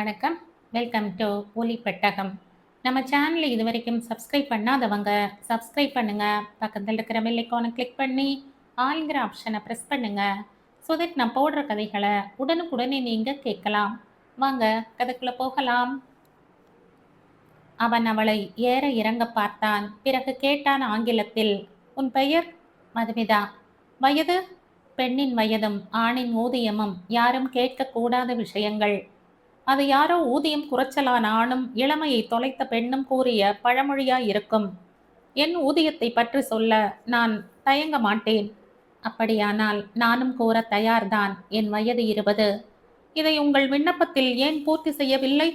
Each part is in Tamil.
வணக்கம். வெல்கம் டு ஒலி பெட்டகம். நம்ம சேனலை இதுவரைக்கும் சப்ஸ்கிரைப் பண்ணாதவங்க சப்ஸ்கிரைப் பண்ணுங்க. பக்கத்தில் இருக்கிற பெல் ஐகானை கிளிக் பண்ணி ஆல்ங்கிற ஆப்ஷனை ப்ரெஸ் பண்ணுங்க. ஸோ தட் நான் போடுற கதைகளை உடனுக்குடனே நீங்கள் கேட்கலாம். வாங்க கதைக்குள்ள போகலாம். அவன் அவளை ஏற இறங்க பார்த்தான். பிறகு கேட்டான் ஆங்கிலத்தில், உன் பெயர்? மதுமிதா. வயது? பெண்ணின் வயதும் ஆணின் ஊதியமும் யாரும் கேட்கக்கூடாத விஷயங்கள். அது யாரோ ஊதியம் குறைச்சலான ஆணும் இளமையை தொலைத்த பெண்ணும் கூறிய பழமொழியாயிருக்கும். என் ஊதியத்தை பற்றி சொல்ல நான் தயங்க மாட்டேன். அப்படியானால் நானும் கூற தயார்தான். என் வயது 20. இதை உங்கள் விண்ணப்பத்தில் ஏன் பூர்த்தி செய்யவில்லை?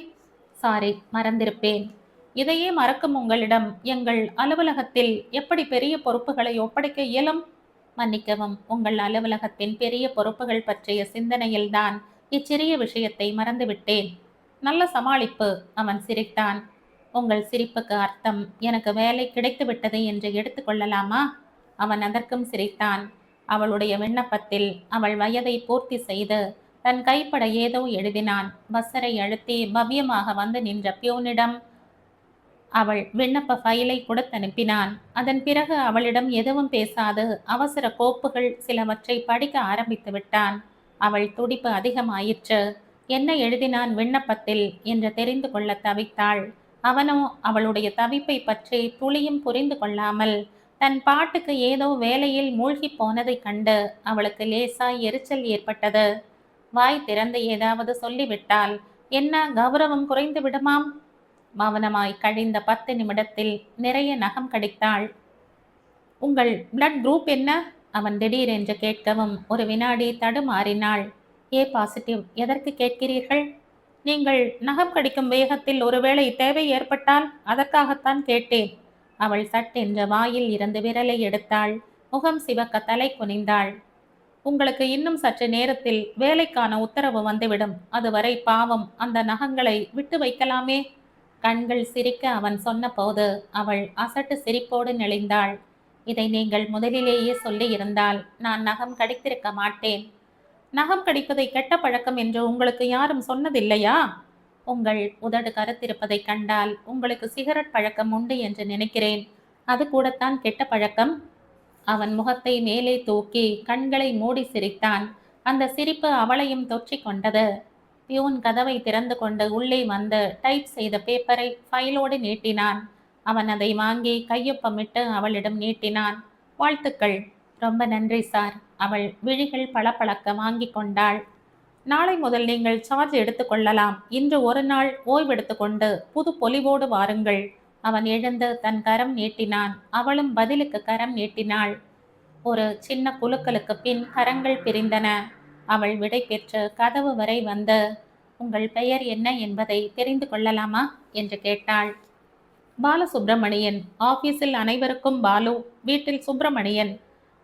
சாரி, மறந்திருப்பேன். இதையே மறக்கும் உங்களிடம் எங்கள் அலுவலகத்தில் எப்படி பெரிய பொறுப்புகளை ஒப்படைக்க இயலும்? மன்னிக்கவும், உங்கள் அலுவலகத்தின் பெரிய பொறுப்புகள் பற்றிய சிந்தனையில்தான் இச்சிறிய விஷயத்தை மறந்துவிட்டேன். நல்ல சமாளிப்பு. அவன் சிரித்தான். உங்கள் சிரிப்புக்கு அர்த்தம் எனக்கு வேலை கிடைத்துவிட்டது என்று எடுத்துக்கொள்ளலாமா? அவன் அதற்கும் சிரித்தான். அவளுடைய விண்ணப்பத்தில் அவள் வயதை பூர்த்தி செய்து தன் கைப்பட ஏதோ எழுதினான். பஸ்ஸரை அழுத்தி பவ்யமாக வந்து நின்ற பியூனிடம் அவள் விண்ணப்ப ஃபைலை கொடுத்தனுப்பினான். அதன் பிறகு அவளிடம் எதுவும் பேசாது அவசர கோப்புகள் சிலவற்றை படிக்க ஆரம்பித்து விட்டான். அவள் துடிப்பு அதிகமாயிற்று. என்ன எழுதினான் விண்ணப்பத்தில் என்று தெரிந்து கொள்ள தவித்தாள். அவனோ அவளுடைய தவிப்பை பற்றி துளியும் புரிந்து கொள்ளாமல் தன் பாட்டுக்கு ஏதோ வேலையில் மூழ்கி போனதைக் கண்டு அவளுக்கு லேசாய் எரிச்சல் ஏற்பட்டது. வாய் திறந்து ஏதாவது சொல்லிவிட்டால் என்ன கௌரவம் குறைந்து விடுமாம்? மௌனமாய் கழிந்த 10 நிமிடத்தில் நிறைய நகம் கடித்தாள். உங்கள் பிளட் குரூப் என்ன? அவன் திடீரென்று கேட்கவும் ஒரு வினாடி தடுமாறினாள். A positive. எதற்கு கேட்கிறீர்கள்? நீங்கள் நகம் கடிக்கும் வேகத்தில் ஒருவேளை தேவை ஏற்பட்டால் அதற்காகத்தான் கேட்டேன். அவள் சட்டென்று வாயில் இருந்து விரலை எடுத்தாள். முகம் சிவக்க தலை குனிந்தாள். உங்களுக்கு இன்னும் சற்று நேரத்தில் வேலைக்கான உத்தரவு வந்துவிடும். அதுவரை பாவம் அந்த நகங்களை விட்டு வைக்கலாமே. கண்கள் சிரிக்க அவன் சொன்னபோது அவள் அசட்டு சிரிப்போடு நெளிந்தாள். இதை நீங்கள் முதலிலேயே சொல்லி இருந்தால் நான் நகம் கடித்திருக்க மாட்டேன். நகம் கடிப்பதை கெட்ட பழக்கம் என்று உங்களுக்கு யாரும் சொன்னதில்லையா? உங்கள் உதடு கருத்திருப்பதை கண்டால் உங்களுக்கு சிகரெட் பழக்கம் உண்டு என்று நினைக்கிறேன். அது கூடத்தான் கெட்ட பழக்கம். அவன் முகத்தை மேலே தூக்கி கண்களை மூடி சிரித்தான். அந்த சிரிப்பு அவளையும் தொற்றிக் கொண்டது. பியூன் கதவை திறந்து கொண்டு உள்ளே வந்து டைப் செய்த பேப்பரை ஃபைலோடு நீட்டினான். அவன் அதை வாங்கி கையொப்பமிட்டு அவளிடம் நீட்டினான். வாழ்த்துக்கள். ரொம்ப நன்றி சார். அவள் விழிகள் பளபளக்க வாங்கி கொண்டாள். நாளை முதல் நீங்கள் சார்ஜ் எடுத்துக்கொள்ளலாம். இன்று ஒரு நாள் ஓய்வெடுத்துக்கொண்டு புது பொலிவோடு வாருங்கள். அவன் எழுந்து தன் கரம் நீட்டினான். அவளும் பதிலுக்கு கரம் நீட்டினாள். ஒரு சின்ன குலுக்கலுக்கு பின் கரங்கள் பிரிந்தன. அவள் விடை பெற்று கதவு வரை வந்து, உங்கள் பெயர் என்ன என்பதை தெரிந்து கொள்ளலாமா என்று கேட்டாள். பாலசுப்பிரமணியன். ஆபீஸில் அனைவருக்கும் பாலு, வீட்டில் சுப்பிரமணியன்.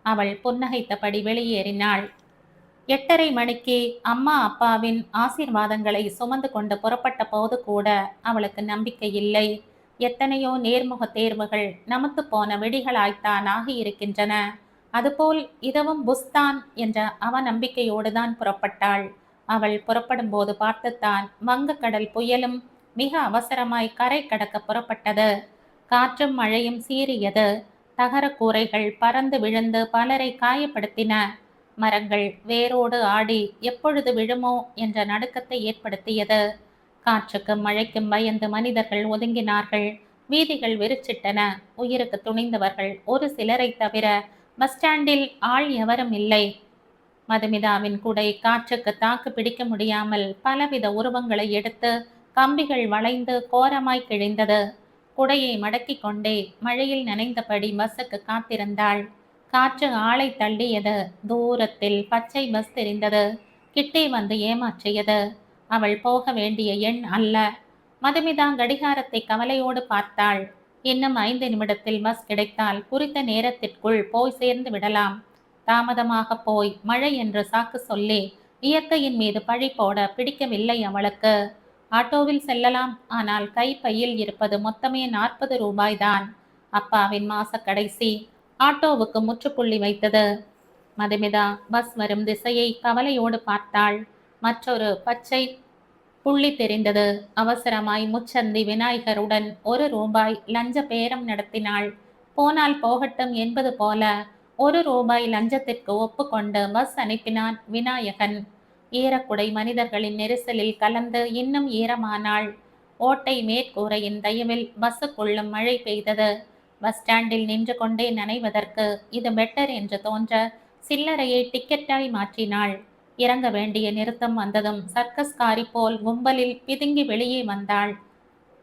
அவள் புன்னகைத்தபடி வெளியேறினாள். 8:30 மணிக்கு அம்மா அப்பாவின் ஆசீர்வாதங்களை சுமந்து கொண்டு புறப்பட்ட போது கூட அவளுக்கு நம்பிக்கை இல்லை. எத்தனையோ நேர்முக தேர்வுகள் நமத்து போன விடிகளாய்த்தான் ஆகியிருக்கின்றன. அதுபோல் இதுவும் புஸ்தான் என்ற அவநம்பிக்கையோடுதான் புறப்பட்டாள். அவள் புறப்படும் போது பார்த்துத்தான் வங்கக்கடல் புயலும் மிக அவசரமாய் கரை கடக்க புறப்பட்டது. காற்றும் மழையும் சீறியது. தகர கூரைகள் பறந்து விழுந்து பலரை காயப்படுத்தின. மரங்கள் வேரோடு ஆடி எப்பொழுது விழுமோ என்ற நடுக்கத்தை ஏற்படுத்தியது. காற்றுக்கும் மழைக்கும் பயந்து மனிதர்கள் ஒதுங்கினார்கள். வீதிகள் வெறிச்சிட்டன. உயிருக்கு துணிந்தவர்கள் ஒரு சிலரை தவிர பஸ் ஸ்டாண்டில் ஆள் எவரும் இல்லை. மதுமிதாவின் குடை காற்றுக்கு தாக்கு பிடிக்க முடியாமல் பலவித உருவங்களை எடுத்து கம்பிகள் வளைந்து கோரமாய் கிழிந்தது. குடையை மடக்கி கொண்டே மழையில் நனைந்தபடி பஸ்ஸுக்கு காத்திருந்தாள். காற்று ஆளை தள்ளியது. தூரத்தில் பச்சை பஸ் தெரிந்தது. கிட்டே வந்து ஏமாற்றியது. அவள் போக வேண்டிய எண் அல்ல. மதுமிதா கடிகாரத்தை கவலையோடு பார்த்தாள். இன்னும் 5 நிமிடத்தில் பஸ் கிடைத்தால் குறித்த நேரத்திற்குள் போய் சேர்ந்து விடலாம். தாமதமாக போய் மழை என்று சாக்கு சொல்லி இயற்கையின் மீது பழி போட பிடிக்கவில்லை அவளுக்கு. ஆட்டோவில் செல்லலாம். ஆனால் கைப்பையில் இருப்பது மொத்தமே 40 ரூபாய்தான். அப்பாவின் மாச கடைசி ஆட்டோவுக்கு முற்றுப்புள்ளி வைத்தது. மதுமிதா பஸ் வரும் திசையை கவலையோடு பார்த்தாள். மற்றொரு பச்சை புள்ளி தெரிந்தது. அவசரமாய் முச்சந்தி விநாயகருடன் ₹1 லஞ்ச பேரம் நடத்தினாள். போனால் போகட்டும் என்பது போல ₹1 லஞ்சத்திற்கு ஒப்புக்கொண்டு பஸ் அனுப்பினான் விநாயகன். ஈரக்குடை மனிதர்களின் நெரிசலில் கலந்து இன்னும் ஈரமானாள். ஓட்டை மேற்கூரையின் தயவில் பஸ்ஸுக்குள்ளும் மழை பெய்தது. பஸ் ஸ்டாண்டில் நின்று கொண்டே நனைவதற்கு இது பெட்டர் என்று தோன்ற சில்லறையை டிக்கெட்டாய் மாற்றினாள். இறங்க வேண்டிய நிறுத்தம் வந்ததும் சர்க்கஸ்காரி போல் கும்பலில் பிதுங்கி வெளியே வந்தாள்.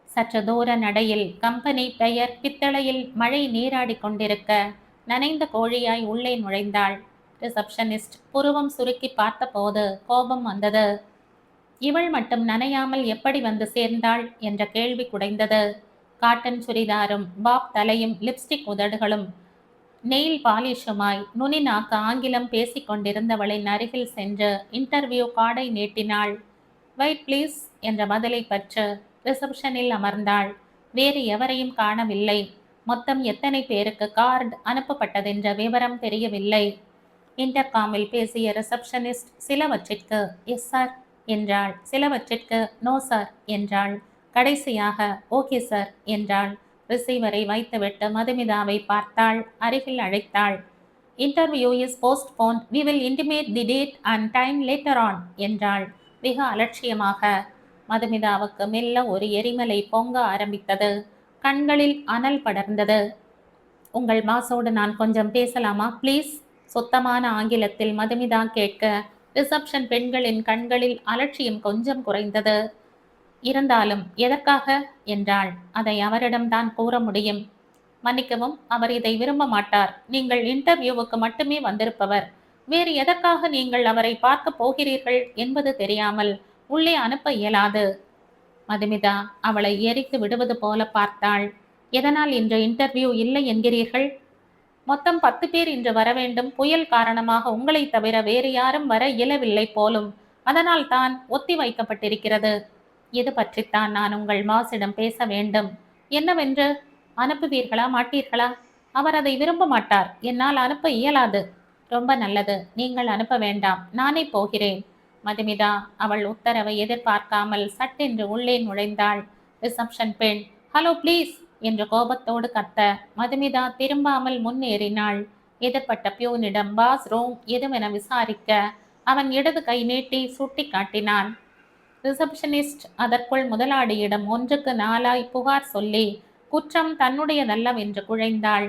சற்று தூர நடையில் கம்பெனி பெயர் பித்தளையில் மழை நீராடி கொண்டிருக்க நனைந்த கோழியாய் உள்ளே நுழைந்தாள். ரிசப்ஷனிஸ்ட் புருவம் சுருக்கி பார்த்தபோது கோபம் வந்தது. இவள் மட்டும் நனையாமல் எப்படி வந்து சேர்ந்தாள் என்ற கேள்வி குடைந்தது. காட்டன் சுரிதாரும் பாப் தலையும் லிப்ஸ்டிக் உதடுகளும் நெயில் பாலிஷுமாய் நுனி நாக்கு ஆங்கிலம் பேசிக் கொண்டிருந்தவளின் அருகில் சென்று இன்டர்வியூ கார்டை நீட்டினாள். வெயிட் ப்ளீஸ் என்ற பதிலை பற்று ரிசப்ஷனில் அமர்ந்தாள். வேறு எவரையும் காணவில்லை. மொத்தம் எத்தனை பேருக்கு கார்டு அனுப்பப்பட்டதென்ற விவரம் தெரியவில்லை. இன்டர்காமில் பேசிய ரிசப்ஷனிஸ்ட் சிலவற்றிற்கு எஸ் சார் என்றாள். சிலவற்றிற்கு நோ சார் என்றாள். கடைசியாக ஓகே சார் என்றாள். ரிசீவரை வைத்துவிட்டு மதுமிதாவை பார்த்தாள். அருகில் அழைத்தாள். Interview is postpone. We will intimate the date and time later on என்றாள் மிக அலட்சியமாக. மதுமிதாவுக்கு மெல்ல ஒரு எரிமலை பொங்க ஆரம்பித்தது. கண்களில் அனல் படர்ந்தது. உங்கள் மாசோடு நான் கொஞ்சம் பேசலாமா ப்ளீஸ்? சுத்தமான ஆங்கிலத்தில் மதுமிதா கேட்க ரிசப்ஷன் பெண்களின் கண்களில் அலட்சியம் கொஞ்சம் குறைந்தது. இருந்தாலும் எதற்காக என்றாள். அதை அவரிடம்தான் கூற முடியும். மன்னிக்கவும், அவர் இதை விரும்ப மாட்டார். நீங்கள் இன்டர்வியூவுக்கு மட்டுமே வந்திருப்பவர். வேறு எதற்காக நீங்கள் அவரை பார்க்க போகிறீர்கள் என்பது தெரியாமல் உள்ளே அனுப்ப இயலாது. மதுமிதா அவளை எரித்து விடுவது போல பார்த்தாள். எதனால் இன்று இன்டர்வியூ இல்லை என்கிறீர்கள்? மொத்தம் 10 பேர் இன்று வர வேண்டும். புயல் காரணமாக உங்களை தவிர வேறு யாரும் வர இயலவில்லை போலும். அதனால் தான் ஒத்தி வைக்கப்பட்டிருக்கிறது. இது பற்றித்தான் நான் உங்கள் மாசிடம் பேச வேண்டும். என்னவென்று? அனுப்புவீர்களா மாட்டீர்களா? அவர் அதை விரும்ப மாட்டார். என்னால் அனுப்ப இயலாது. ரொம்ப நல்லது, நீங்கள் அனுப்ப வேண்டாம், நானே போகிறேன். மதுமிதா அவள் உத்தரவை எதிர்பார்க்காமல் சட்டென்று உள்ளே நுழைந்தாள். ரிசப்ஷன் பெண் ஹலோ ப்ளீஸ் என்று கோபத்தோடு கத்த மதுமிதா திரும்பாமல் முன்னேறினாள். எதிர்பட்ட பியூனிடம் பாஸ் ரூம் எதுவென விசாரிக்க அவன் இடது கை நீட்டி சுட்டி காட்டினான். ரிசப்ஷனிஸ்ட் அதற்குள் முதலாளியிடம் 1க்கு 4 புகார் சொல்லி குற்றம் தன்னுடையதல்லவென்று குழைந்தாள்.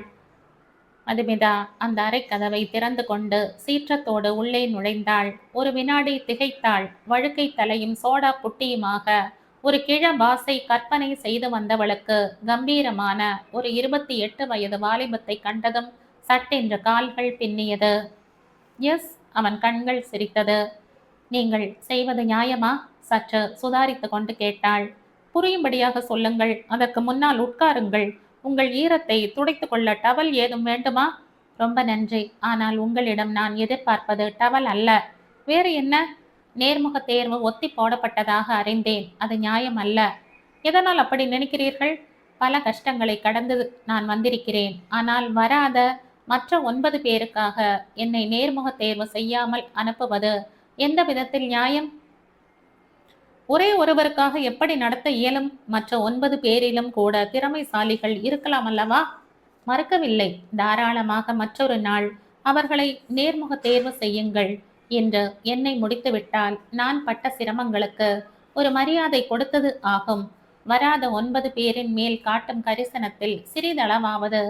மதுமிதா அந்த அறை கதவை திறந்து கொண்டு சீற்றத்தோடு உள்ளே நுழைந்தாள். ஒரு வினாடி திகைத்தாள். வழுக்கை தலையும் சோடா புட்டியுமாக ஒரு கிழ பாஸை கற்பனை செய்து வந்தவளுக்கு கம்பீரமான ஒரு 28 வயது வாலிபத்தை கண்டதும் சட்டென்று கால்கள் பின்னியது. எஸ், அவன் கண்கள் சிரித்தது. நீங்கள் செய்வது நியாயமா? சற்று சுதாரித்து கொண்டு கேட்டாள். புரியும்படியாக சொல்லுங்கள். அதற்கு முன்னால் உட்காருங்கள். உங்கள் ஈரத்தை துடைத்து கொள்ள டவல் ஏதும் வேண்டுமா? ரொம்ப நன்றி. ஆனால் உங்களிடம் நான் எதிர்பார்ப்பது டவல் அல்ல. வேறு என்ன? நேர்முக தேர்வு ஒத்தி போடப்பட்டதாக அறிந்தேன். அது நியாயம் அல்ல. எதனால் அப்படி நினைக்கிறீர்கள்? பல கஷ்டங்களை கடந்து நான் வந்திருக்கிறேன். ஆனால் வராத மற்ற 9 பேருக்காக என்னை நேர்முக தேர்வு செய்யாமல் அனுப்புவது எந்த விதத்தில் நியாயம்? ஒரே ஒருவருக்காக எப்படி நடத்த இயலும்? மற்ற 9 பேரிலும் கூட திறமைசாலிகள் இருக்கலாம் அல்லவா? மறுக்கவில்லை. தாராளமாக மற்றொரு நாள் அவர்களை நேர்முக தேர்வு செய்யுங்கள் என்று என்னை முடித்துவிட்டால் நான் பட்ட சிரமங்களுக்கு ஒரு மரியாதை கொடுத்தது ஆகும். வராத 9 பேரின் மேல் காட்டும் கரிசனத்தில் சிறிதளவாவது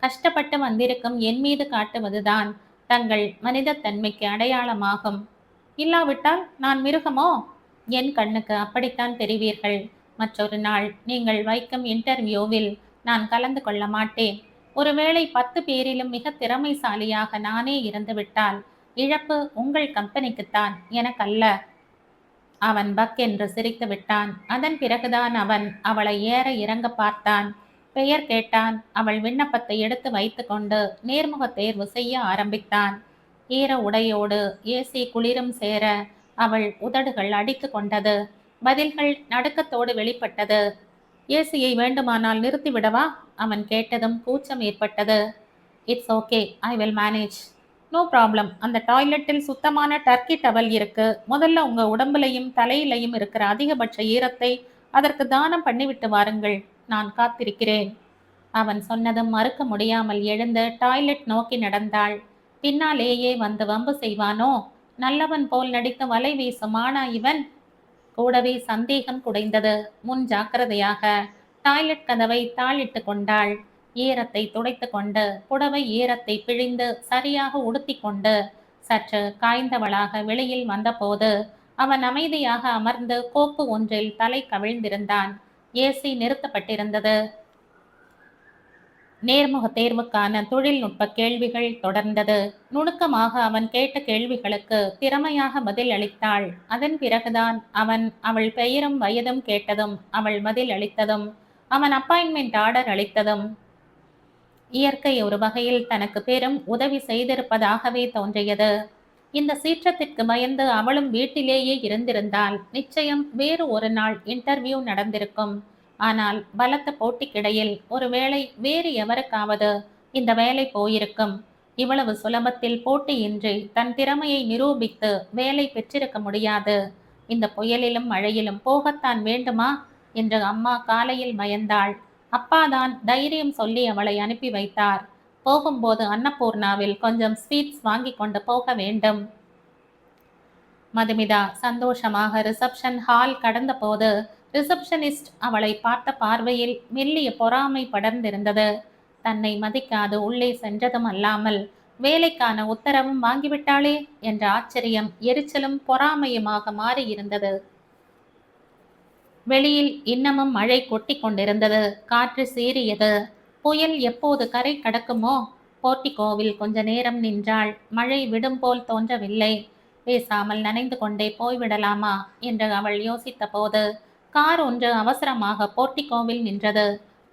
கஷ்டப்பட்டு வந்திருக்கும் என் மீது காட்டுவதுதான் தங்கள் மனிதத்தன்மைக்கு அடையாளமாகும். இல்லாவிட்டால் நான் மிருகமோ? என் கண்ணுக்கு அப்படித்தான் தெரிவீர்கள். மற்றொரு நாள் நீங்கள் வைக்கும் இன்டர்வியூவில் நான் கலந்து கொள்ள மாட்டேன். ஒருவேளை 10 பேரிலும் மிக திறமைசாலியாக நானே இருந்துவிட்டால் இழப்பு உங்கள் கம்பெனிக்குத்தான், எனக்கல்ல. அவன் பக் என்று சிரித்து விட்டான். அதன் பிறகுதான் அவன் அவளை ஏற இறங்க பார்த்தான். பெயர் கேட்டான். அவள் விண்ணப்பத்தை எடுத்து வைத்து கொண்டு நேர்முக தேர்வு செய்ய ஆரம்பித்தான். ஈர உடையோடு ஏசி குளிரும் சேர அவள் உதடுகள் அடித்து கொண்டது. பதில்கள் நடுக்கத்தோடு வெளிப்பட்டது. ஏசியை வேண்டுமானால் நிறுத்திவிடவா? அவன் கேட்டதும் கூச்சம் ஏற்பட்டது. It's okay, I will manage. No problem. அந்த டாய்லெட்டில் சுத்தமான டர்க்கி டவல் இருக்கு. முதல்ல உங்க உடம்புலையும் தலையிலையும் இருக்கிற அதிகபட்ச ஈரத்தை அதற்கு தானம் பண்ணிவிட்டு வாருங்கள். நான் காத்திருக்கிறேன். அவன் சொன்னதும் மறுக்க முடியாமல் எழுந்து டாய்லெட் நோக்கி நடந்தாள். பின்னாலேயே வந்து வம்பு செய்வானோ? நல்லவன் போல் நடித்து வலை வீசும் ஆனா இவன்? கூடவே சந்தேகம் குடைந்தது. முன் ஜாக்கிரதையாக டாய்லெட் கதவை தாளிட்டு கொண்டாள். ஈரத்தை துடைத்து கொண்டு புடவை ஈரத்தை பிழிந்து சரியாக உடுத்தி கொண்டு சற்று காய்ந்தவளாக வெளியில் வந்தபோது அவன் அமைதியாக அமர்ந்து கோப்பு ஒன்றில் தலை கவிழ்ந்திருந்தான். ஏசி நிறுத்தப்பட்டிருந்தது. நேர்முக தேர்வுக்கான தொழில்நுட்ப கேள்விகள் தொடர்ந்தது. நுணுக்கமாக அவன் கேட்ட கேள்விகளுக்கு திறமையாக பதில் அளித்தாள். அதன் பிறகுதான் அவள் பெயரும் வயதும் கேட்டதும், அவள் பதில் அளித்ததும், அவன் அப்பாயின்மெண்ட் ஆர்டர் அளித்ததும் இயற்கை ஒரு வகையில் தனக்கு பெரும் உதவி செய்திருப்பதாகவே தோன்றியது. இந்த சீற்றத்திற்கு பயந்து அவளும் வீட்டிலேயே இருந்திருந்தால் நிச்சயம் வேறு ஒரு நாள் இன்டர்வியூ நடந்திருக்கும். ஆனால் பலத்த போட்டிக்கிடையில் ஒருவேளை வேறு எவருக்காவது இந்த வேலை போயிருக்கும். இவ்வளவு சுலபத்தில் போட்டியின்றி தன் திறமையை நிரூபித்து வேலை பெற்றிருக்க முடியாது. இந்த புயலிலும் மழையிலும் போகத்தான் வேண்டுமா என்று அம்மா காலையில் பயந்தாள். அப்பாதான் தைரியம் சொல்லி அவளை அனுப்பி வைத்தார். போகும்போது அன்னபூர்ணாவில் கொஞ்சம் ஸ்வீட்ஸ் வாங்கி கொண்டு போக வேண்டும். மதுமிதா சந்தோஷமாக ரிசப்ஷன் ஹால் கடந்த போது ரிசப்ஷனிஸ்ட் அவளை பார்த்த பார்வையில் மெல்லிய பொறாமை படர்ந்திருந்தது. தன்னை மதிக்காது உள்ளே சென்றதும் அல்லாமல் வேலைக்கான உத்தரவும் வாங்கிவிட்டாளே என்ற ஆச்சரியம் எரிச்சலும் பொறாமையுமாக மாறியிருந்தது. வெளியில் இன்னமும் மழை கொட்டி கொண்டிருந்தது. காற்று சீறியது. புயல் எப்போது கரை கடக்குமோ? போர்ட்டிகோவில் கொஞ்ச நேரம் நின்றாள். மழை விடும் போல் தோன்றவில்லை. பேசாமல் நனைந்து கொண்டே போய்விடலாமா என்று அவள் யோசித்த போது கார் ஒன்று அவசரமாக போர்ட்டிகோவில் நின்றது.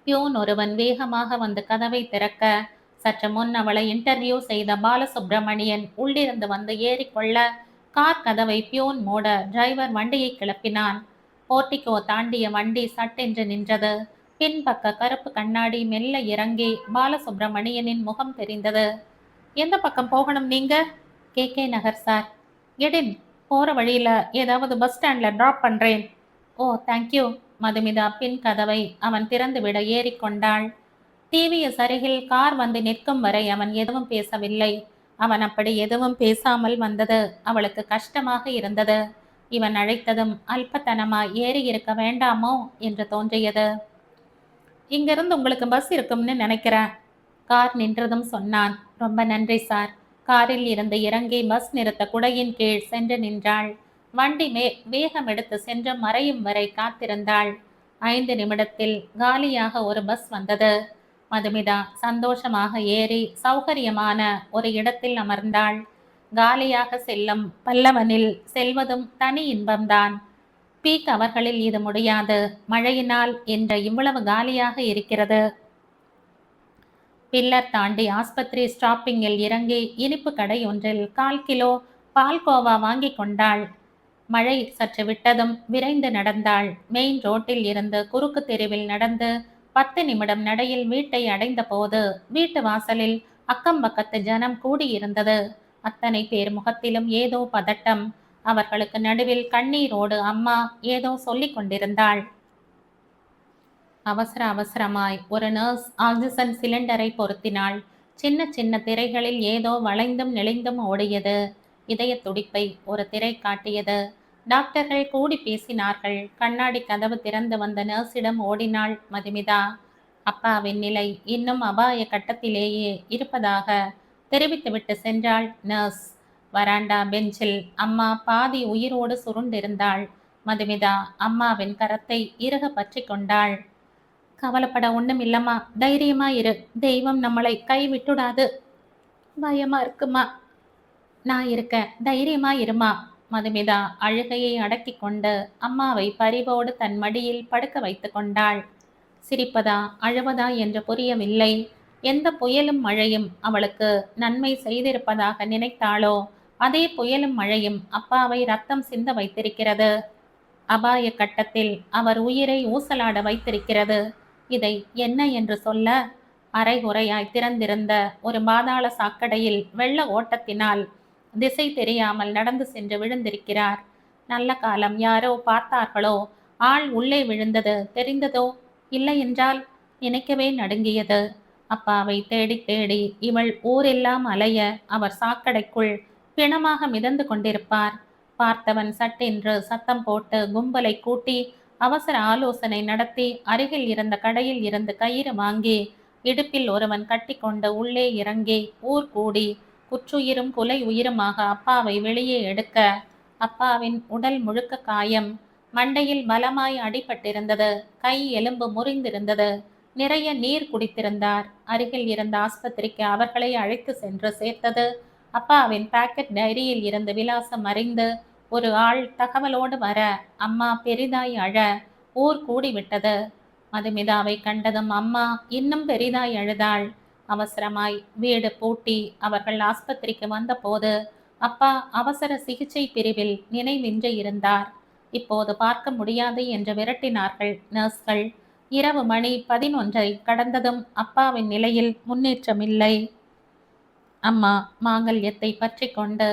பியூன் ஒருவன் வேகமாக வந்து கதவை திறக்க சற்று முன் அவளை இன்டர்வியூ செய்த பாலசுப்பிரமணியன் உள்ளிருந்து வந்து ஏறிக்கொள்ள கார் கதவை பியூன் மூட டிரைவர் வண்டியை கிளப்பினான். போர்ட்டிகோ தாண்டிய வண்டி சட்டென்று நின்றது. பின்பக்க கருப்பு கண்ணாடி மெல்ல இறங்கி பாலசுப்பிரமணியனின் முகம் தெரிந்தது. எந்த பக்கம் போகணும் நீங்க? KK நகர் சார். கெடின். போற வழியில ஏதாவது பஸ் ஸ்டாண்ட்ல டிராப் பண்றேன். ஓ தேங்க்யூ. மதுமிதா பின் கதவை அவன் திறந்துவிட ஏறிக்கொண்டாள். டிவிஎஸ் அருகில் கார் வந்து நிற்கும் வரை அவன் எதுவும் பேசவில்லை. அவன் அப்படி எதுவும் பேசாமல் வந்தது அவளுக்கு கஷ்டமாக இருந்தது. இவன் அழைத்ததும் அல்பத்தனமாய் ஏறி இருக்க வேண்டாமோ என்று தோன்றியது. இங்கிருந்து உங்களுக்கு பஸ் இருக்கும்னு நினைக்கிறேன். கார் நின்றதும் சொன்னான். ரொம்ப நன்றி சார். காரில் இருந்து இறங்கி பஸ் நிறுத்த குடையின் கீழ் சென்று நின்றாள். வண்டி வேகம் எடுத்து சென்று மறையும் வரை காத்திருந்தாள். 5 நிமிடத்தில் காலியாக ஒரு பஸ் வந்தது. மதுமிதா சந்தோஷமாக ஏறி சௌகரியமான ஒரு இடத்தில் அமர்ந்தாள். காலியாக செல்லும் பல்லவனில் செல்வதும் தனி இன்பம்தான். பீக் அவர்களில் இது முடியாது. மழையினால் என்ற இவ்வளவு காலியாக இருக்கிறது. பில்லர் தாண்டி ஆஸ்பத்திரி ஸ்டாப்பிங்கில் இறங்கி இனிப்பு கடை ஒன்றில் 1/4 கிலோ பால்கோவா வாங்கி கொண்டாள். மழை சற்று விட்டதும் விரைந்து நடந்தாள். மெயின் ரோட்டில் இருந்து குறுக்கு தெருவில் நடந்து 10 நிமிடம் நடையில் வீட்டை அடைந்த போது வீட்டு வாசலில் அக்கம் பக்கத்து ஜனம் கூடியிருந்தது. அத்தனை பேர் முகத்திலும் ஏதோ பதட்டம். அவர்களுக்கு நடுவில் கண்ணீரோடு அம்மா ஏதோ சொல்லிக் கொண்டிருந்தாள். அவசரமாய் ஒரு நர்ஸ் ஆக்சிஜன் சிலிண்டரை பொருத்தினாள். சின்ன சின்ன திரைகளில் ஏதோ வளைந்தும் நெளிந்தும் ஓடியது. இதய துடிப்பை ஒரு திரை காட்டியது. டாக்டர்கள் கூடி பேசினார்கள். கண்ணாடி கதவு திறந்து வந்த நர்ஸிடம் ஓடினாள் மதுமிதா. அப்பாவின் நிலை இன்னும் அபாய கட்டத்திலேயே இருப்பதாக தெரிவித்துவிட்டு சென்றாள் நர்ஸ். வராண்டா பெஞ்சில் அம்மா பாதி உயிரோடு சுருண்டிருந்தாள். மதுமிதா அம்மாவின் கரத்தை இறுக பற்றி கொண்டாள். கவலைப்பட ஒண்ணும் இல்லம்மா, தைரியமா இரு. தெய்வம் நம்மளை கைவிட்டுடாது. பயமா இருக்குமா? நான் இருக்க, தைரியமா இருமா. மதுமிதா அழுகையை அடக்கி கொண்டு அம்மாவை பரிவோடு தன் மடியில் படுக்க வைத்து கொண்டாள். சிரிப்பதா அழுவதா என்று புரியவில்லை. எந்த புயலும் மழையும் அவளுக்கு நன்மை செய்திருப்பதாக நினைத்தாளோ அதே புயலும் மழையும் அப்பாவை ரத்தம் சிந்த வைத்திருக்கிறது. அபாய கட்டத்தில் அவர் உயிரை ஊசலாட வைத்திருக்கிறது. இதை என்ன என்று சொல்ல? அரைகுறையாய் திறந்திருந்த ஒரு பாதாள சாக்கடையில் வெள்ள ஓட்டத்தினால் திசை தெரியாமல் நடந்து சென்று விழுந்திருக்கிறார். நல்ல காலம், யாரோ பார்த்தார்களோ, ஆள் உள்ளே விழுந்தது தெரிந்ததோ? இல்லை என்றால் நினைக்கவே நடுங்கியது. அப்பாவை தேடி தேடி இவள் ஊரெல்லாம் அலைய அவர் சாக்கடைக்குள் பிணமாக மிதந்து கொண்டிருப்பார். பார்த்தவன் சட்டென்று சத்தம் போட்டு கும்பலை கூட்டி அவசர ஆலோசனை நடத்தி அருகில் இருந்த கடையில் இருந்து கயிறு வாங்கி இடுப்பில் ஒருவன் கட்டிக்கொண்டு உள்ளே இறங்கி ஊர் கூடி குற்றுயிரும் குலை உயிருமாக அப்பாவை வெளியே எடுக்க, அப்பாவின் உடல் முழுக்க காயம், மண்டையில் பலமாய் அடிபட்டிருந்தது, கை எலும்பு முறிந்திருந்தது, நிறைய நீர் குடித்திருந்தார். அருகில் இருந்த ஆஸ்பத்திரிக்கு அவர்களை அழைத்து சென்று சேர்த்தது. அப்பாவின் பாக்கெட் டைரியில் இருந்து விலாசம் அறிந்து ஒரு ஆள் தகவலோடு வர அம்மா பெரிதாய் அழ ஊர் கூடிவிட்டது. மதுமிதாவை கண்டதும் அம்மா இன்னும் பெரிதாய் அழுதாள். அவசரமாய் வீடு பூட்டி அவர்கள் ஆஸ்பத்திரிக்கு வந்தபோது அப்பா அவசர சிகிச்சை பிரிவில் நினைவின்றி இருந்தார். இப்போது பார்க்க முடியாது என்று விரட்டினார்கள் நர்ஸ்கள். இரவு மணி 11 கடந்ததும் அப்பாவின் நிலையில் முன்னேற்றமில்லை. அம்மா மாங்கல்யத்தை பற்றி கொண்டு